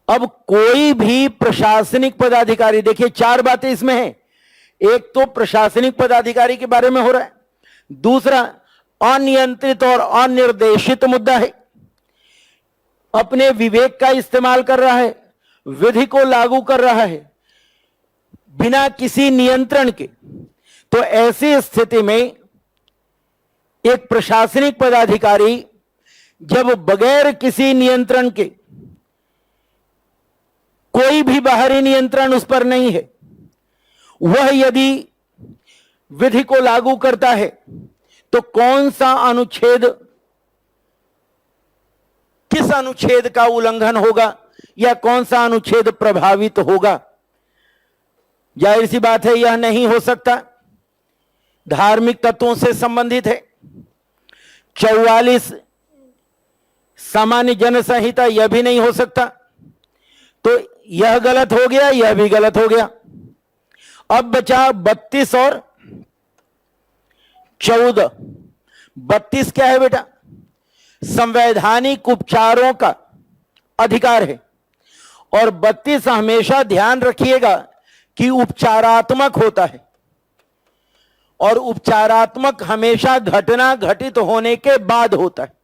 अब कोई भी प्रशासनिक पदाधिकारी, देखिए 4 बातें इसमें हैं। एक तो प्रशासनिक पदाधिकारी के बारे में हो रहा है, दूसरा अनियंत्रित और अनिर्देशित मुद्दा है, अपने विवेक का इस्तेमाल कर रहा है, विधि को लागू कर रहा है बिना किसी नियंत्रण के। तो ऐसी स्थिति में एक प्रशासनिक पदाधिकारी जब बगैर किसी नियंत्रण के, कोई भी बाहरी नियंत्रण उस पर नहीं है, वह यदि विधि को लागू करता है तो कौन सा अनुच्छेद, किस अनुच्छेद का उल्लंघन होगा या कौन सा अनुच्छेद प्रभावित होगा? जाहिर सी बात है यह नहीं हो सकता, धार्मिक तत्वों से संबंधित है। 44 सामान्य जन संहिता, यह भी नहीं हो सकता। तो यह गलत हो गया, यह भी गलत हो गया। अब बचा 32 और 14। 32 क्या है बेटा? संवैधानिक उपचारों का अधिकार है। और 32 हमेशा ध्यान रखिएगा कि उपचारात्मक होता है, और उपचारात्मक हमेशा घटना घटित होने के बाद होता है।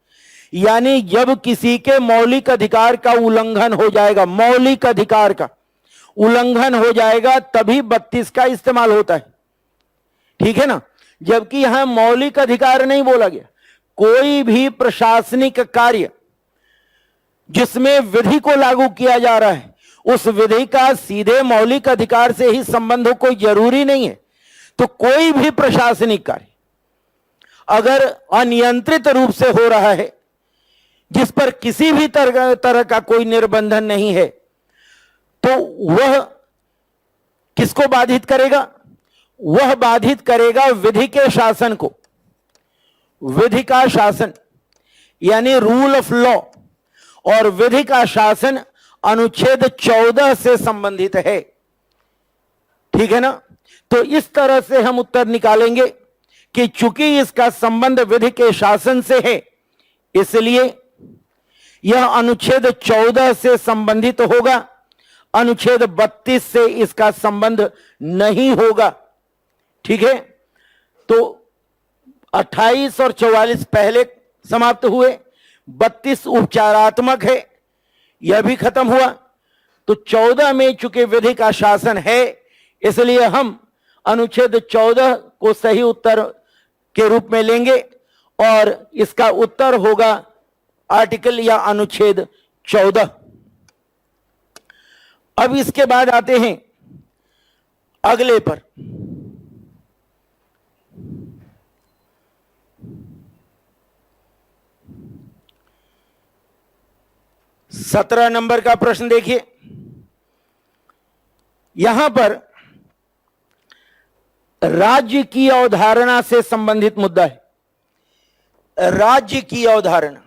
यानी जब किसी के मौलिक अधिकार का उल्लंघन हो जाएगा, मौलिक अधिकार का उल्लंघन हो जाएगा, तभी 32 का इस्तेमाल होता है। ठीक है ना। जबकि यहां मौलिक अधिकार नहीं बोला गया। कोई भी प्रशासनिक कार्य जिसमें विधि को लागू किया जा रहा है, उस विधि का सीधे मौलिक अधिकार से ही संबंध हो, कोई जरूरी नहीं है। तो कोई भी प्रशासनिक कार्य अगर अनियंत्रित रूप से हो रहा है, जिस पर किसी भी तरह का कोई निर्बंधन नहीं है, तो वह किसको बाधित करेगा? वह बाधित करेगा विधि के शासन को। विधि का शासन यानी रूल ऑफ लॉ, और विधि का शासन अनुच्छेद 14 से संबंधित है। ठीक है ना। तो इस तरह से हम उत्तर निकालेंगे कि चूंकि इसका संबंध विधि के शासन से है, इसलिए यह अनुच्छेद 14 से संबंधित होगा, अनुच्छेद 32 से इसका संबंध नहीं होगा। ठीक है। तो 28 और 44 पहले समाप्त हुए, 32 उपचारात्मक है, यह भी खत्म हुआ। तो 14 में चूंकि विधि का शासन है, इसलिए हम अनुच्छेद 14 को सही उत्तर के रूप में लेंगे, और इसका उत्तर होगा आर्टिकल या अनुच्छेद 14। अब इसके बाद आते हैं अगले पर। सत्रह नंबर का प्रश्न देखिए। यहां पर राज्य की अवधारणा से संबंधित मुद्दा है। राज्य की अवधारणा,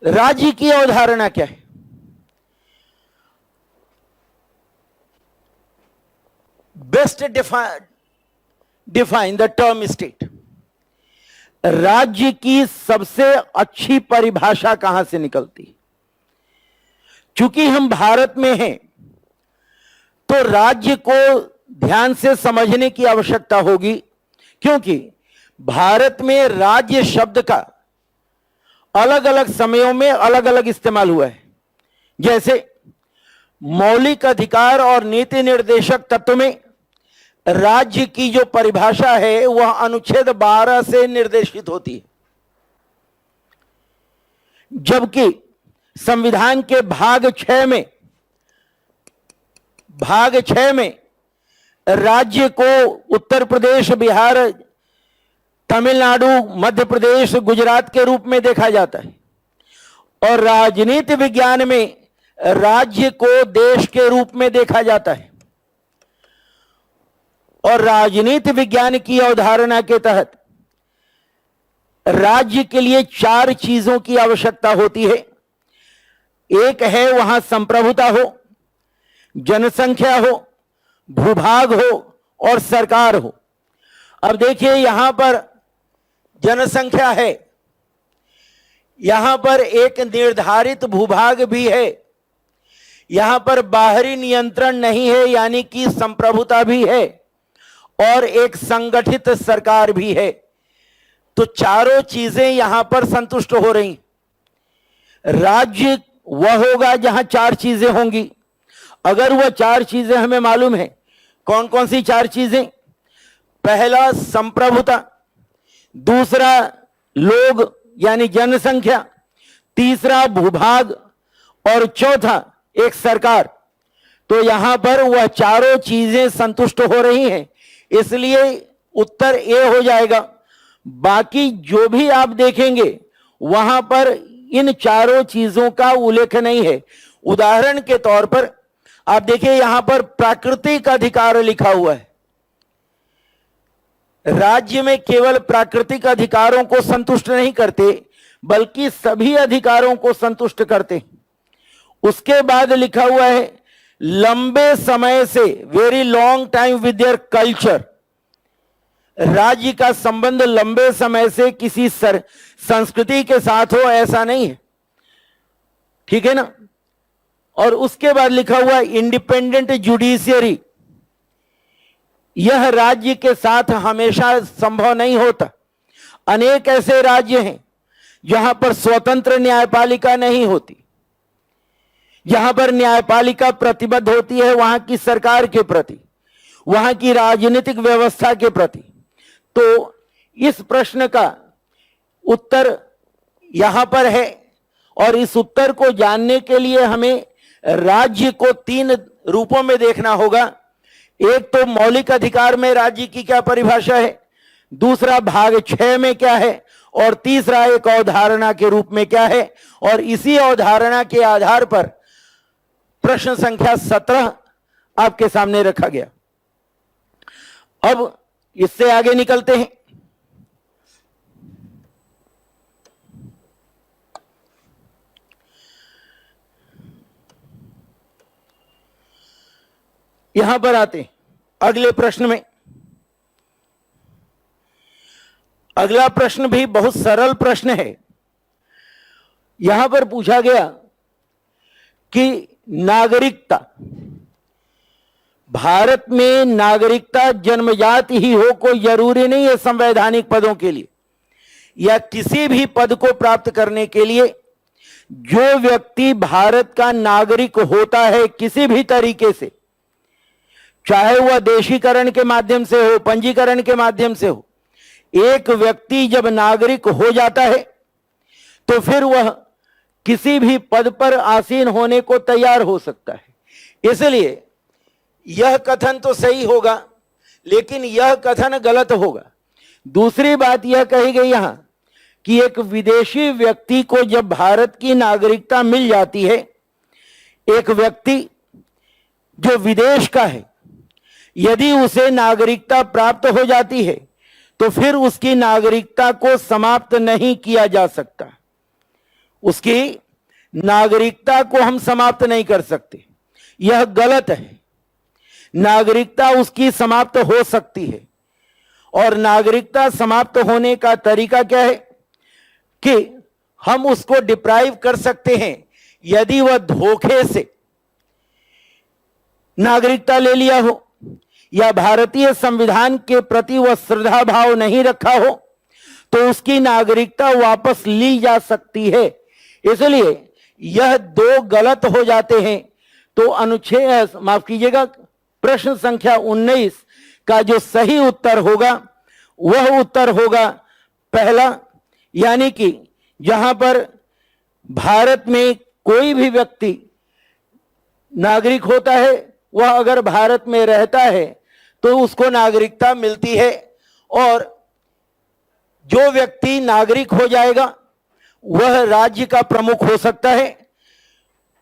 राज्य की अवधारणा क्या है? Best define the term state. राज्य की सबसे अच्छी परिभाषा कहां से निकलती? चूंकि हम भारत में हैं, तो राज्य को ध्यान से समझने की आवश्यकता होगी, क्योंकि भारत में राज्य शब्द का अलग अलग समयों में अलग अलग इस्तेमाल हुआ है। जैसे मौलिक अधिकार और नीति निर्देशक तत्व में राज्य की जो परिभाषा है वह अनुच्छेद 12 से निर्देशित होती है। जबकि संविधान के भाग 6 में राज्य को उत्तर प्रदेश, बिहार, तमिलनाडु, मध्य प्रदेश, गुजरात के रूप में देखा जाता है और राजनीति विज्ञान में राज्य को देश के रूप में देखा जाता है। और राजनीति विज्ञान की अवधारणा के तहत राज्य के लिए 4 चीजों की आवश्यकता होती है। एक है वहां संप्रभुता हो, जनसंख्या हो, भूभाग हो और सरकार हो। अब देखिए यहां पर जनसंख्या है, यहां पर एक निर्धारित भूभाग भी है, यहां पर बाहरी नियंत्रण नहीं है यानी कि संप्रभुता भी है और एक संगठित सरकार भी है। तो चारों चीजें यहां पर संतुष्ट हो रही। राज्य वह होगा जहां 4 चीजें होंगी। अगर वह 4 चीजें हमें मालूम है, कौन कौन सी 4 चीजें? पहला संप्रभुता, दूसरा लोग यानी जनसंख्या, तीसरा भूभाग और चौथा एक सरकार। तो यहां पर वह चारों चीजें संतुष्ट हो रही हैं, इसलिए उत्तर ए हो जाएगा। बाकी जो भी आप देखेंगे वहां पर इन चारों चीजों का उल्लेख नहीं है। उदाहरण के तौर पर आप देखिए यहां पर प्राकृतिक अधिकार लिखा हुआ है। राज्य में केवल प्राकृतिक अधिकारों को संतुष्ट नहीं करते बल्कि सभी अधिकारों को संतुष्ट करते। उसके बाद लिखा हुआ है लंबे समय से, very long time with their culture. राज्य का संबंध लंबे समय से किसी संस्कृति के साथ हो ऐसा नहीं है, ठीक है ना। और उसके बाद लिखा हुआ इंडिपेंडेंट जुडिशियरी। यह राज्य के साथ हमेशा संभव नहीं होता। अनेक ऐसे राज्य हैं जहां पर स्वतंत्र न्यायपालिका नहीं होती, जहां पर न्यायपालिका प्रतिबद्ध होती है वहां की सरकार के प्रति, वहां की राजनीतिक व्यवस्था के प्रति। तो इस प्रश्न का उत्तर यहां पर है और इस उत्तर को जानने के लिए हमें राज्य को 3 रूपों में देखना होगा। एक तो मौलिक अधिकार में राज्य की क्या परिभाषा है, दूसरा भाग 6 में क्या है और तीसरा एक अवधारणा के रूप में क्या है। और इसी अवधारणा के आधार पर प्रश्न संख्या 17 आपके सामने रखा गया। अब इससे आगे निकलते हैं। यहां पर आते हैं अगले प्रश्न में। अगला प्रश्न भी बहुत सरल प्रश्न है। यहां पर पूछा गया कि नागरिकता, भारत में नागरिकता जन्मजात ही हो, कोई जरूरी नहीं है संवैधानिक पदों के लिए या किसी भी पद को प्राप्त करने के लिए जो व्यक्ति भारत का नागरिक होता है किसी भी तरीके से, चाहे वह देशीकरण के माध्यम से हो, पंजीकरण के माध्यम से हो, एक व्यक्ति जब नागरिक हो जाता है तो फिर वह किसी भी पद पर आसीन होने को तैयार हो सकता है। इसलिए यह कथन तो सही होगा लेकिन यह कथन गलत होगा। दूसरी बात यह कही गई यहां कि एक विदेशी व्यक्ति को जब भारत की नागरिकता मिल जाती है, एक व्यक्ति जो विदेश का है यदि उसे नागरिकता प्राप्त हो जाती है तो फिर उसकी नागरिकता को समाप्त नहीं किया जा सकता। उसकी नागरिकता को हम समाप्त नहीं कर सकते, यह गलत है। नागरिकता उसकी समाप्त हो सकती है और नागरिकता समाप्त होने का तरीका क्या है कि हम उसको डिप्राइव कर सकते हैं यदि वह धोखे से नागरिकता ले लिया हो या भारतीय संविधान के प्रति वह श्रद्धा भाव नहीं रखा हो तो उसकी नागरिकता वापस ली जा सकती है। इसलिए यह 2 गलत हो जाते हैं। तो अनुच्छेद, माफ कीजिएगा, प्रश्न संख्या 19 का जो सही उत्तर होगा वह उत्तर होगा पहला, यानी कि जहां पर भारत में कोई भी व्यक्ति नागरिक होता है, वह अगर भारत में रहता है तो उसको नागरिकता मिलती है, और जो व्यक्ति नागरिक हो जाएगा वह राज्य का प्रमुख हो सकता है।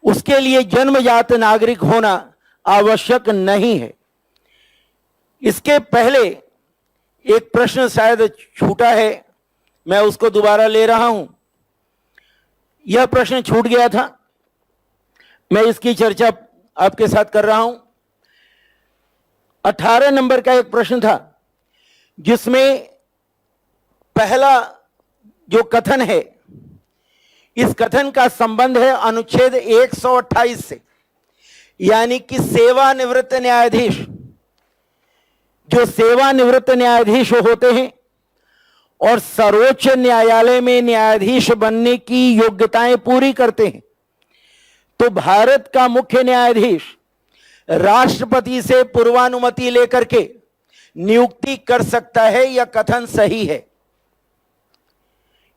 उसके लिए जन्मजात नागरिक होना आवश्यक नहीं है। इसके पहले एक प्रश्न शायद छूटा है, मैं उसको दोबारा ले रहा हूं। यह प्रश्न छूट गया था, मैं इसकी चर्चा आपके साथ कर रहा हूं। 18 नंबर का एक प्रश्न था जिसमें पहला जो कथन है, इस कथन का संबंध है अनुच्छेद 128 से, यानी कि सेवानिवृत्त न्यायाधीश, जो सेवानिवृत्त न्यायाधीश होते हैं और सर्वोच्च न्यायालय में न्यायाधीश बनने की योग्यताएं पूरी करते हैं, तो भारत का मुख्य न्यायाधीश राष्ट्रपति से पूर्वानुमति लेकर के नियुक्ति कर सकता है। यह कथन सही है,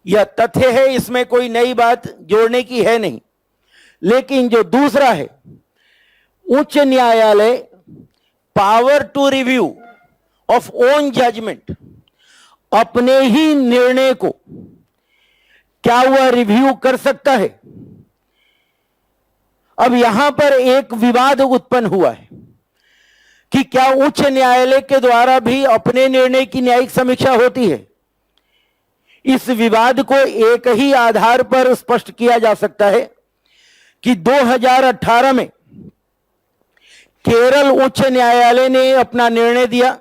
यह तथ्य है, इसमें कोई नई बात जोड़ने की है नहीं। लेकिन जो दूसरा है, उच्च न्यायालय power to review of own judgement, अपने ही निर्णय को क्या वह रिव्यू कर सकता है? अब यहां पर एक विवाद उत्पन्न हुआ है कि क्या उच्च न्यायालय के द्वारा भी अपने निर्णय की न्यायिक समीक्षा होती है। इस विवाद को एक ही आधार पर स्पष्ट किया जा सकता है कि 2018 में केरल उच्च न्यायालय ने अपना निर्णय दिया,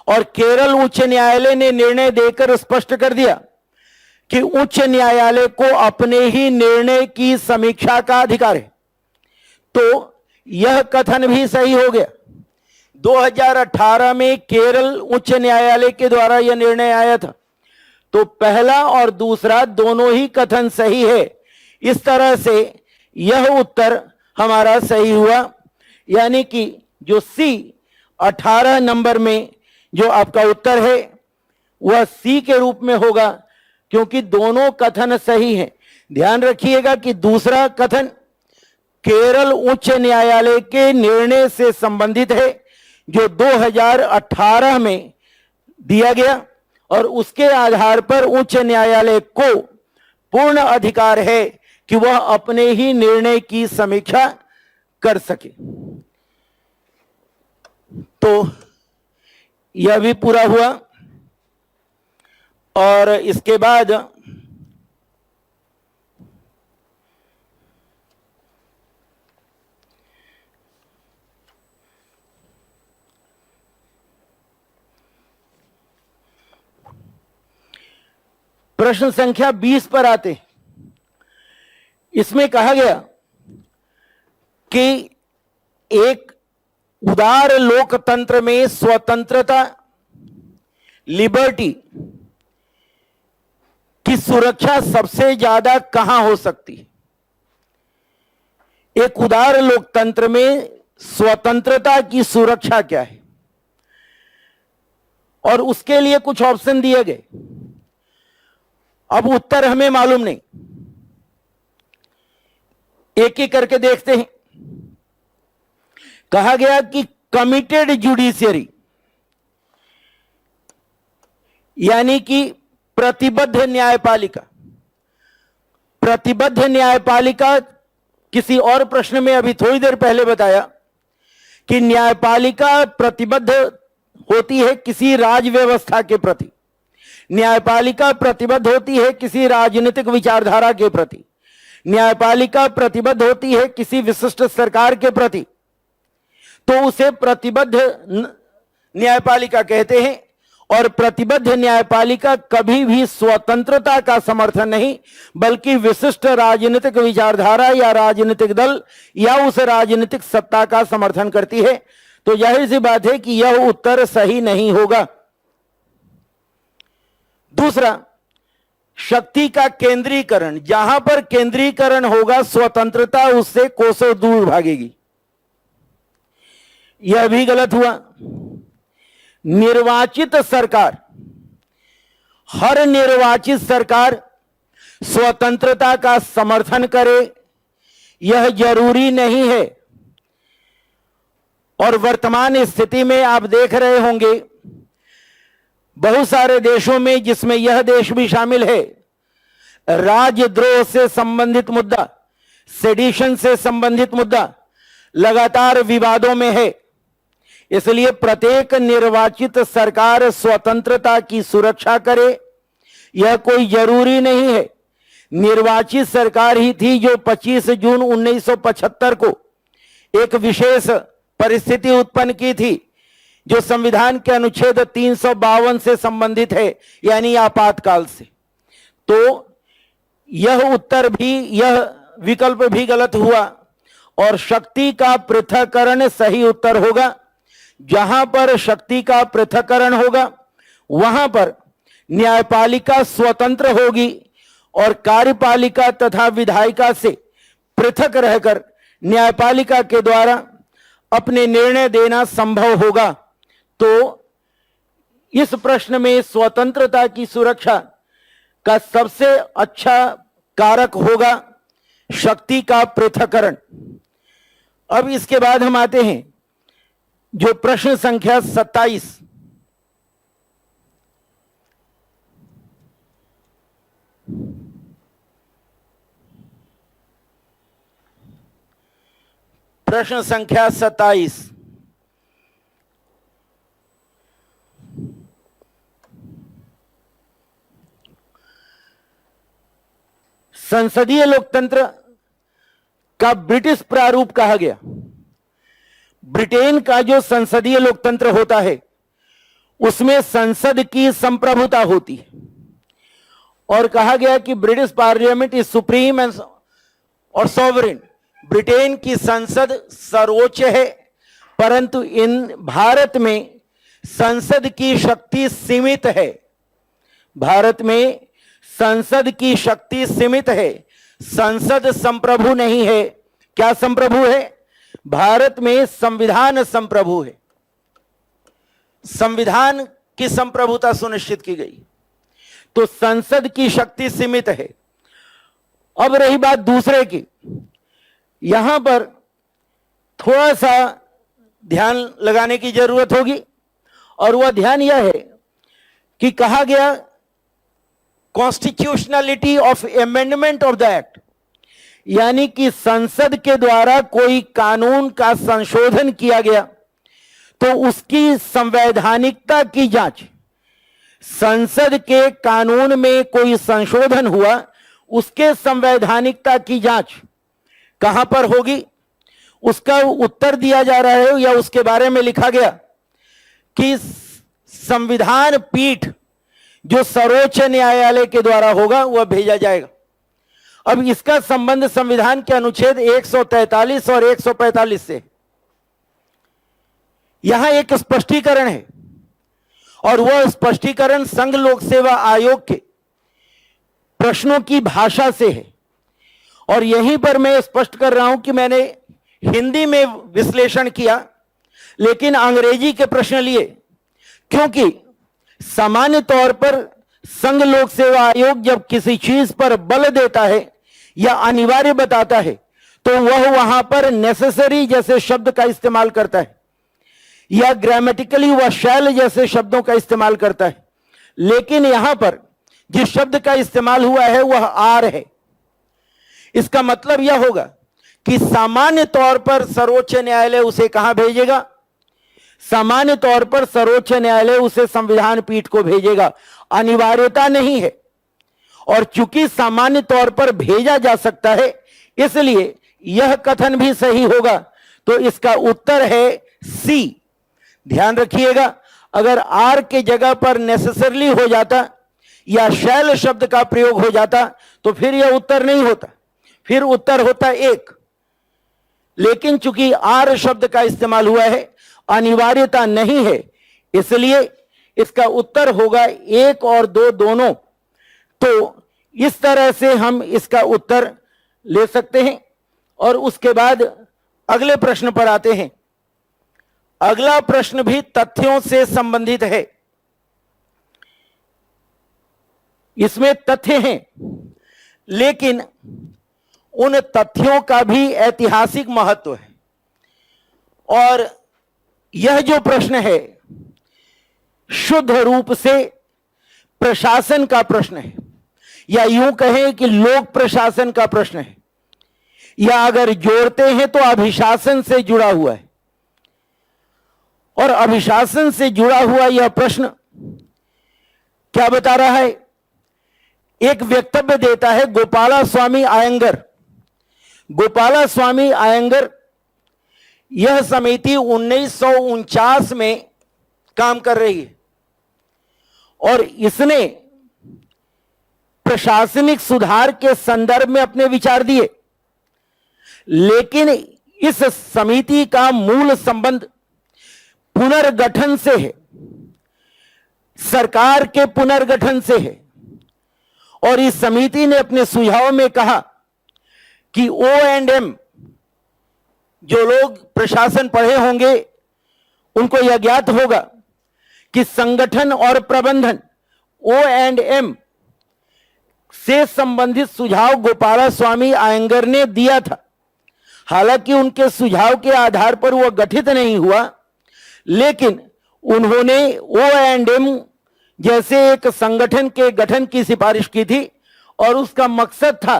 और केरल उच्च न्यायालय ने निर्णय देकर स्पष्ट कर दिया कि उच्च न्यायालय को अपने ही निर्णय की समीक्षा का अधिकार है। तो यह कथन भी सही हो गया। 2018 में केरल उच्च न्यायालय के द्वारा यह निर्णय आया था, तो पहला और दूसरा दोनों ही कथन सही है। इस तरह से यह उत्तर हमारा सही हुआ, यानी कि जो सी 18 नंबर में जो आपका उत्तर है वह सी के रूप में होगा, क्योंकि दोनों कथन सही हैं। ध्यान रखिएगा कि दूसरा कथन केरल उच्च न्यायालय के निर्णय से संबंधित है, जो 2018 में दिया गया, और उसके आधार पर उच्च न्यायालय को पूर्ण अधिकार है कि वह अपने ही निर्णय की समीक्षा कर सके। तो यह भी पूरा हुआ, और इसके बाद प्रश्न संख्या 20 पर आते। इसमें कहा गया कि एक उदार लोकतंत्र में स्वतंत्रता, लिबर्टी की सुरक्षा सबसे ज्यादा कहां हो सकती है? एक उदार लोकतंत्र में स्वतंत्रता की सुरक्षा क्या है? और उसके लिए कुछ ऑप्शन दिए गए। अब उत्तर हमें मालूम नहीं, एक एक करके देखते हैं। कहा गया कि कमिटेड जुडिशियरी, यानी कि प्रतिबद्ध न्यायपालिका। प्रतिबद्ध न्यायपालिका, किसी और प्रश्न में अभी थोड़ी देर पहले बताया कि न्यायपालिका प्रतिबद्ध होती है किसी राज व्यवस्था के प्रति, न्यायपालिका प्रतिबद्ध होती है किसी राजनीतिक विचारधारा के प्रति, न्यायपालिका प्रतिबद्ध होती है किसी विशिष्ट सरकार के प्रति, तो उसे प्रतिबद्ध न्यायपालिका कहते हैं। और प्रतिबद्ध न्यायपालिका कभी भी स्वतंत्रता का समर्थन नहीं, बल्कि विशिष्ट राजनीतिक विचारधारा या राजनीतिक दल या उस राजनीतिक सत्ता का समर्थन करती है। तो जाहिर सी बात है कि यह उत्तर सही नहीं होगा। दूसरा, शक्ति का केंद्रीकरण, जहां पर केंद्रीकरण होगा स्वतंत्रता उससे कोसों दूर भागेगी। यह भी गलत हुआ। निर्वाचित सरकार, हर निर्वाचित सरकार स्वतंत्रता का समर्थन करे, यह जरूरी नहीं है। और वर्तमान स्थिति में आप देख रहे होंगे बहुत सारे देशों में, जिसमें यह देश भी शामिल है, राजद्रोह से संबंधित मुद्दा, सेडिशन से संबंधित मुद्दा लगातार विवादों में है। इसलिए प्रत्येक निर्वाचित सरकार स्वतंत्रता की सुरक्षा करे, यह कोई जरूरी नहीं है। निर्वाचित सरकार ही थी जो 25 जून 1975 को एक विशेष परिस्थिति उत्पन्न की थी, जो संविधान के अनुच्छेद 352 से संबंधित है, यानी आपातकाल से। तो यह उत्तर भी, यह विकल्प भी गलत हुआ और शक्ति का पृथक्करण सही उत्तर होगा। जहां पर शक्ति का पृथक्करण होगा वहां पर न्यायपालिका स्वतंत्र होगी और कार्यपालिका तथा विधायिका से पृथक रहकर न्यायपालिका के द्वारा अपने निर्णय देना संभव होगा। तो इस प्रश्न में स्वतंत्रता की सुरक्षा का सबसे अच्छा कारक होगा शक्ति का पृथक्करण। अब इसके बाद हम आते हैं जो प्रश्न संख्या 27। प्रश्न संख्या 27। संसदीय लोकतंत्र का ब्रिटिश प्रारूप कहा गया। ब्रिटेन का जो संसदीय लोकतंत्र होता है उसमें संसद की संप्रभुता होती है और कहा गया कि British parliament is supreme and और सॉवरेन। ब्रिटेन की संसद सर्वोच्च है, परंतु इन भारत में संसद की शक्ति सीमित है। भारत में संसद की शक्ति सीमित है, संसद संप्रभु नहीं है। क्या संप्रभु है? भारत में संविधान संप्रभु है, संविधान की संप्रभुता सुनिश्चित की गई, तो संसद की शक्ति सीमित है। अब रही बात दूसरे की, यहां पर थोड़ा सा ध्यान लगाने की जरूरत होगी और वह ध्यान यह है कि कहा गया constitutionality of amendment of the act, यानी कि संसद के द्वारा कोई कानून का संशोधन किया गया तो उसकी संवैधानिकता की जांच, संसद के कानून में कोई संशोधन हुआ उसके संवैधानिकता की जांच कहां पर होगी? उसका उत्तर दिया जा रहा है या उसके बारे में लिखा गया कि संविधान पीठ जो सर्वोच्च न्यायालय के द्वारा होगा वह भेजा जाएगा। अब इसका संबंध संविधान के अनुच्छेद 143 और 145 से। यहां एक स्पष्टीकरण है और वह स्पष्टीकरण संघ लोक सेवा आयोग के प्रश्नों की भाषा से है और यहीं पर मैं स्पष्ट कर रहा हूं कि मैंने हिंदी में विश्लेषण किया लेकिन अंग्रेजी के प्रश्न लिए, क्योंकि सामान्य तौर पर संघ लोक सेवा आयोग जब किसी चीज पर बल देता है या अनिवार्य बताता है तो वह वहां पर नेसेसरी जैसे शब्द का इस्तेमाल करता है या ग्रामेटिकली वह शैल जैसे शब्दों का इस्तेमाल करता है। लेकिन यहां पर जिस शब्द का इस्तेमाल हुआ है वह आर है। इसका मतलब यह होगा कि सामान्य तौर पर सर्वोच्च न्यायालय उसे कहां भेजेगा? सामान्य तौर पर सर्वोच्च न्यायालय उसे संविधान पीठ को भेजेगा, अनिवार्यता नहीं है। और चूंकि सामान्य तौर पर भेजा जा सकता है इसलिए यह कथन भी सही होगा। तो इसका उत्तर है सी। ध्यान रखिएगा, अगर आर के जगह पर नेसेसरली हो जाता या शैल शब्द का प्रयोग हो जाता तो फिर यह उत्तर नहीं होता, फिर उत्तर होता एक। लेकिन चूंकि आर शब्द का इस्तेमाल हुआ है, अनिवार्यता नहीं है, इसलिए इसका उत्तर होगा 1 और 2 दोनों। तो इस तरह से हम इसका उत्तर ले सकते हैं। और उसके बाद अगले प्रश्न पर आते हैं। अगला प्रश्न भी तथ्यों से संबंधित है। इसमें तथ्य हैं लेकिन उन तथ्यों का भी ऐतिहासिक महत्व है। और यह जो प्रश्न है शुद्ध रूप से प्रशासन का प्रश्न है, या यूं कहें कि लोक प्रशासन का प्रश्न है, या अगर जोड़ते हैं तो अभिशासन से जुड़ा हुआ है। और अभिशासन से जुड़ा हुआ यह प्रश्न क्या बता रहा है? एक वक्तव्य देता है गोपालास्वामी अयंगर। गोपालास्वामी अयंगर यह समिति 1949 में काम कर रही है और इसने प्रशासनिक सुधार के संदर्भ में अपने विचार दिए, लेकिन इस समिति का मूल संबंध पुनर्गठन से है, सरकार के पुनर्गठन से है। और इस समिति ने अपने सुझाव में कहा कि O&M, जो लोग प्रशासन पढ़े होंगे उनको यह ज्ञात होगा कि संगठन और प्रबंधन O&M से संबंधित सुझाव गोपालास्वामी अयंगर ने दिया था। हालांकि उनके सुझाव के आधार पर वह गठित नहीं हुआ, लेकिन उन्होंने O&M जैसे एक संगठन के गठन की सिफारिश की थी और उसका मकसद था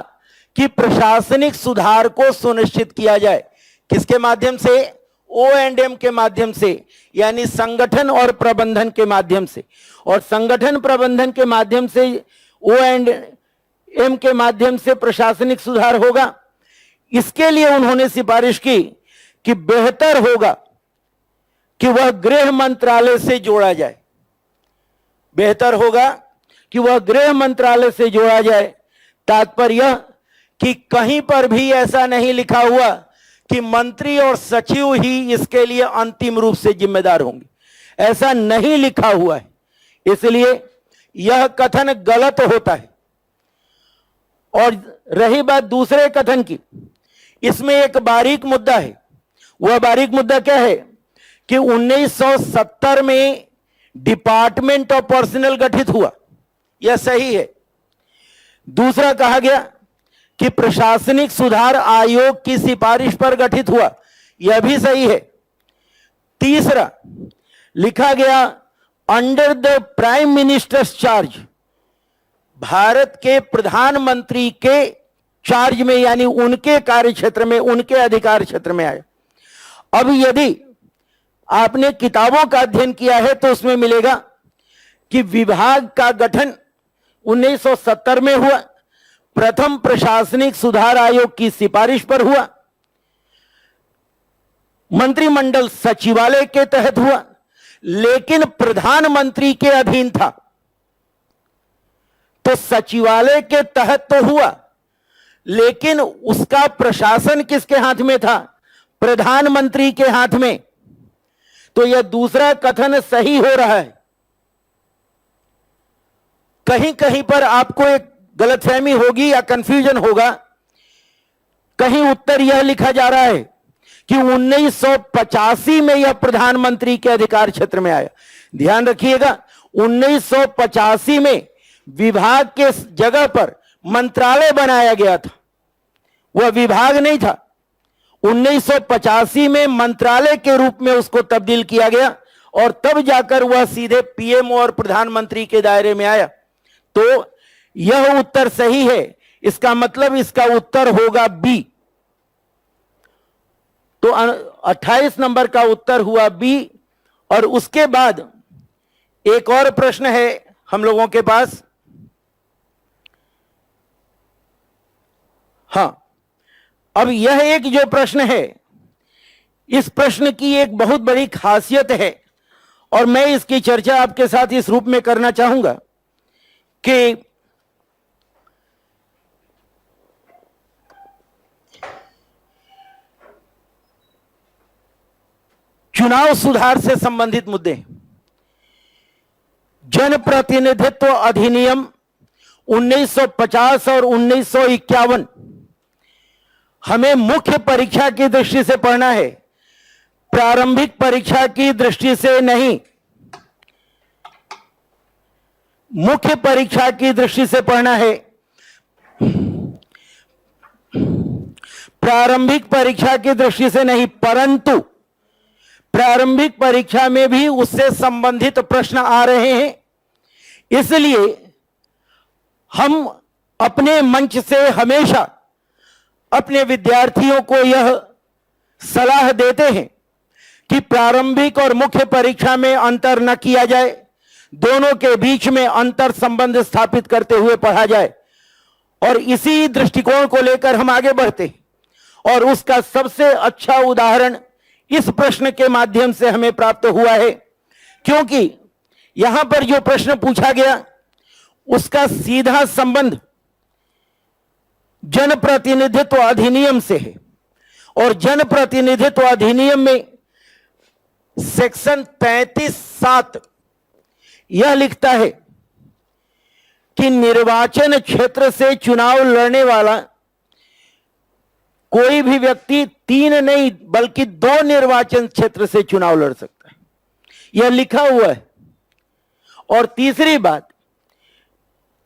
कि प्रशासनिक सुधार को सुनिश्चित किया जाए। किसके माध्यम से? O&M के माध्यम से, यानी संगठन और प्रबंधन के माध्यम से। और संगठन प्रबंधन के माध्यम से, O&M के माध्यम से प्रशासनिक सुधार होगा। इसके लिए उन्होंने सिफारिश की कि बेहतर होगा कि वह गृह मंत्रालय से जोड़ा जाए। बेहतर होगा कि वह गृह मंत्रालय से जोड़ा जाए। तात्पर्य कि कहीं पर भी ऐसा नहीं लिखा हुआ कि मंत्री और सचिव ही इसके लिए अंतिम रूप से जिम्मेदार होंगे, ऐसा नहीं लिखा हुआ है। इसलिए यह कथन गलत होता है। और रही बात दूसरे कथन की, इसमें एक बारीक मुद्दा है। वह बारीक मुद्दा क्या है कि 1970 में डिपार्टमेंट ऑफ पर्सनल गठित हुआ, यह सही है। दूसरा कहा गया कि प्रशासनिक सुधार आयोग की सिफारिश पर गठित हुआ, यह भी सही है। तीसरा लिखा गया under the prime ministers charge, Bharat के प्रधानमंत्री के चार्ज में, यानी उनके कार्य क्षेत्र में, उनके अधिकार क्षेत्र में आया। अब यदि आपने किताबों का अध्ययन किया है तो उसमें मिलेगा कि विभाग का गठन 1970 में हुआ, प्रथम प्रशासनिक सुधार आयोग की सिफारिश पर हुआ, मंत्रिमंडल सचिवालय के तहत हुआ, लेकिन प्रधानमंत्री के अधीन था। तो सचिवालय के तहत तो हुआ, लेकिन उसका प्रशासन किसके हाथ में था? प्रधानमंत्री के हाथ में। तो यह दूसरा कथन सही हो रहा है। कहीं कहीं पर आपको एक गलतफहमी होगी या कंफ्यूजन होगा। कहीं उत्तर यह लिखा जा रहा है कि 1985 में यह प्रधानमंत्री के अधिकार क्षेत्र में आया। ध्यान रखिएगा, 1985 में विभाग के जगह पर मंत्रालय बनाया गया था, वह विभाग नहीं था। 1985 में मंत्रालय के रूप में उसको तब्दील किया गया और तब जाकर वह सीधे पीएम और प्रधानमंत्री के दायरे में आया। तो यह उत्तर सही है, इसका मतलब इसका उत्तर होगा बी। तो 28 नंबर का उत्तर हुआ बी। और उसके बाद एक और प्रश्न है हम लोगों के पास। हां, अब यह एक जो प्रश्न है, इस प्रश्न की एक बहुत बड़ी खासियत है और मैं इसकी चर्चा आपके साथ इस रूप में करना चाहूंगा कि चुनाव सुधार से संबंधित मुद्दे, जनप्रतिनिधित्व अधिनियम 1950 और 1951 हमें मुख्य परीक्षा की दृष्टि से पढ़ना है, प्रारंभिक परीक्षा की दृष्टि से नहीं। मुख्य परीक्षा की दृष्टि से पढ़ना है। प्रारंभिक परीक्षा की दृष्टि से नहीं, परंतु प्रारंभिक परीक्षा में भी उससे संबंधित प्रश्न आ रहे हैं। इसलिए हम अपने मंच से हमेशा अपने विद्यार्थियों को यह सलाह देते हैं कि प्रारंभिक और मुख्य परीक्षा में अंतर न किया जाए, दोनों के बीच में अंतर संबंध स्थापित करते हुए पढ़ा जाए। और इसी दृष्टिकोण को लेकर हम आगे बढ़ते हैं और उसका सबसे अच्छा उदाहरण इस प्रश्न के माध्यम से हमें प्राप्त हुआ है, क्योंकि यहां पर जो प्रश्न पूछा गया उसका सीधा संबंध जनप्रतिनिधित्व अधिनियम से है। और जनप्रतिनिधित्व अधिनियम में सेक्शन 35(7) यह लिखता है कि निर्वाचन क्षेत्र से चुनाव लड़ने वाला कोई भी व्यक्ति 3 नहीं बल्कि 2 निर्वाचन क्षेत्र से चुनाव लड़ सकता है, यह लिखा हुआ है। और तीसरी बात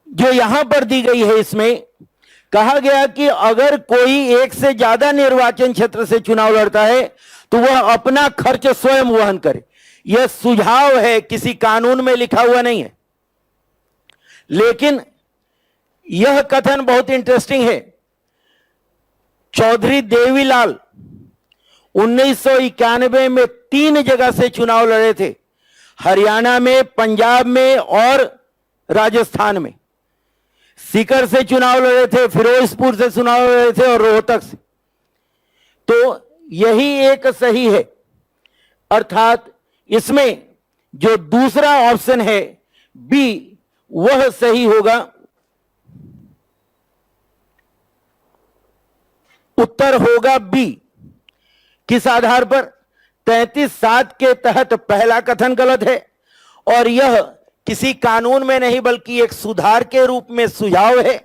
जो यहां पर दी गई है, इसमें कहा गया कि अगर कोई एक से ज्यादा निर्वाचन क्षेत्र से चुनाव लड़ता है तो वह अपना खर्च स्वयं वहन करे। यह सुझाव है, किसी कानून में लिखा हुआ नहीं है। लेकिन यह कथन बहुत इंटरेस्टिंग है। चौधरी देवीलाल 1991 में 3 जगह से चुनाव लड़े थे, हरियाणा में, पंजाब में और राजस्थान में। सीकर से चुनाव लड़े थे, फिरोजपुर से चुनाव लड़े थे और रोहतक से। तो यही एक सही है, अर्थात इसमें जो दूसरा ऑप्शन है बी, वह सही होगा। उत्तर होगा बी। किस आधार पर? 33(7) के तहत पहला कथन गलत है और यह किसी कानून में नहीं बल्कि एक सुधार के रूप में सुझाव है।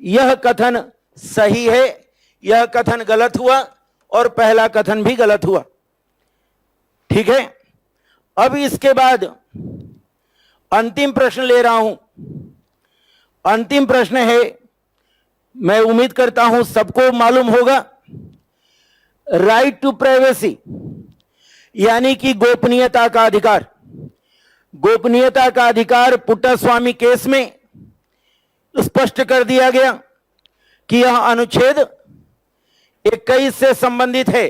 यह कथन सही है, यह कथन गलत हुआ और पहला कथन भी गलत हुआ। ठीक है, अब इसके बाद अंतिम प्रश्न ले रहा हूं। अंतिम प्रश्न है, मैं उम्मीद करता हूं सबको मालूम होगा, राइट टू प्राइवेसी यानी कि गोपनीयता का अधिकार। गोपनीयता का अधिकार पुट्टास्वामी केस में स्पष्ट कर दिया गया कि यह अनुच्छेद 21 से संबंधित है।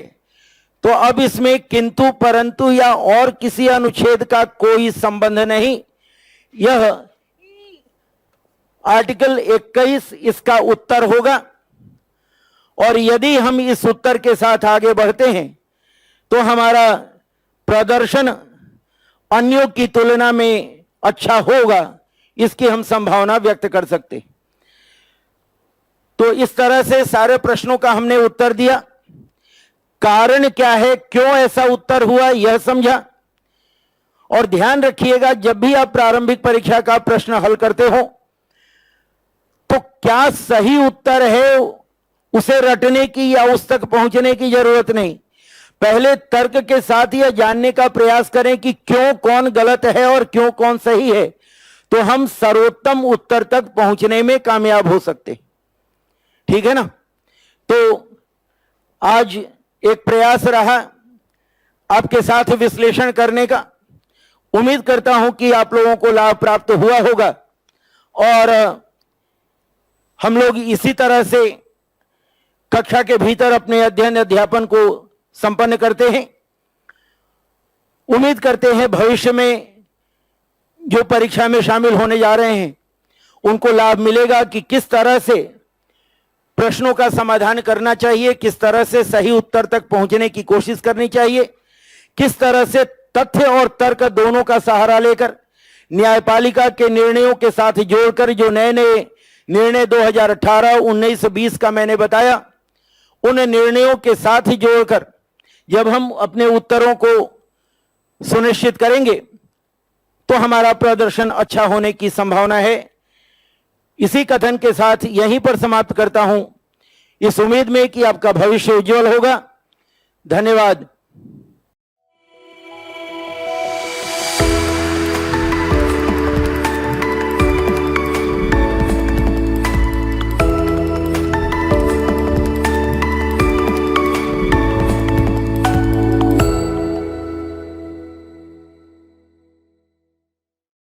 तो अब इसमें किंतु परंतु या और किसी अनुच्छेद का कोई संबंध नहीं। यह आर्टिकल 21 इसका उत्तर होगा। और यदि हम इस उत्तर के साथ आगे बढ़ते हैं तो हमारा प्रदर्शन अन्यों की तुलना में अच्छा होगा, इसकी हम संभावना व्यक्त कर सकते हैं। तो इस तरह से सारे प्रश्नों का हमने उत्तर दिया। कारण क्या है, क्यों ऐसा उत्तर हुआ, यह समझा। और ध्यान रखिएगा, जब भी आप प्रारंभिक परीक्षा का प्रश्न हल करते हो तो क्या सही उत्तर है उसे रटने की या उस तक पहुंचने की जरूरत नहीं। पहले तर्क के साथ यह जानने का प्रयास करें कि क्यों कौन गलत है और क्यों कौन सही है, तो हम सर्वोत्तम उत्तर तक पहुंचने में कामयाब हो सकते। ठीक है ना। तो आज एक प्रयास रहा आपके साथ विश्लेषण करने का। उम्मीद करता हूं कि आप लोगों को लाभ प्राप्त हुआ होगा और हम लोग इसी तरह से कक्षा के भीतर अपने अध्ययन अध्यापन को संपन्न करते हैं। उम्मीद करते हैं भविष्य में जो परीक्षा में शामिल होने जा रहे हैं उनको लाभ मिलेगा कि किस तरह से प्रश्नों का समाधान करना चाहिए, किस तरह से सही उत्तर तक पहुंचने की कोशिश करनी चाहिए, किस तरह से तथ्य और तर्क दोनों का सहारा लेकर न्यायपालिका के निर्णयों के साथ जोड़कर जो नए नए निर्णय 2018, 19, 20 का मैंने बताया, उन निर्णयों के साथ ही जोड़कर जब हम अपने उत्तरों को सुनिश्चित करेंगे तो हमारा प्रदर्शन अच्छा होने की संभावना है। इसी कथन के साथ यहीं पर समाप्त करता हूं, इस उम्मीद में कि आपका भविष्य उज्जवल होगा। धन्यवाद।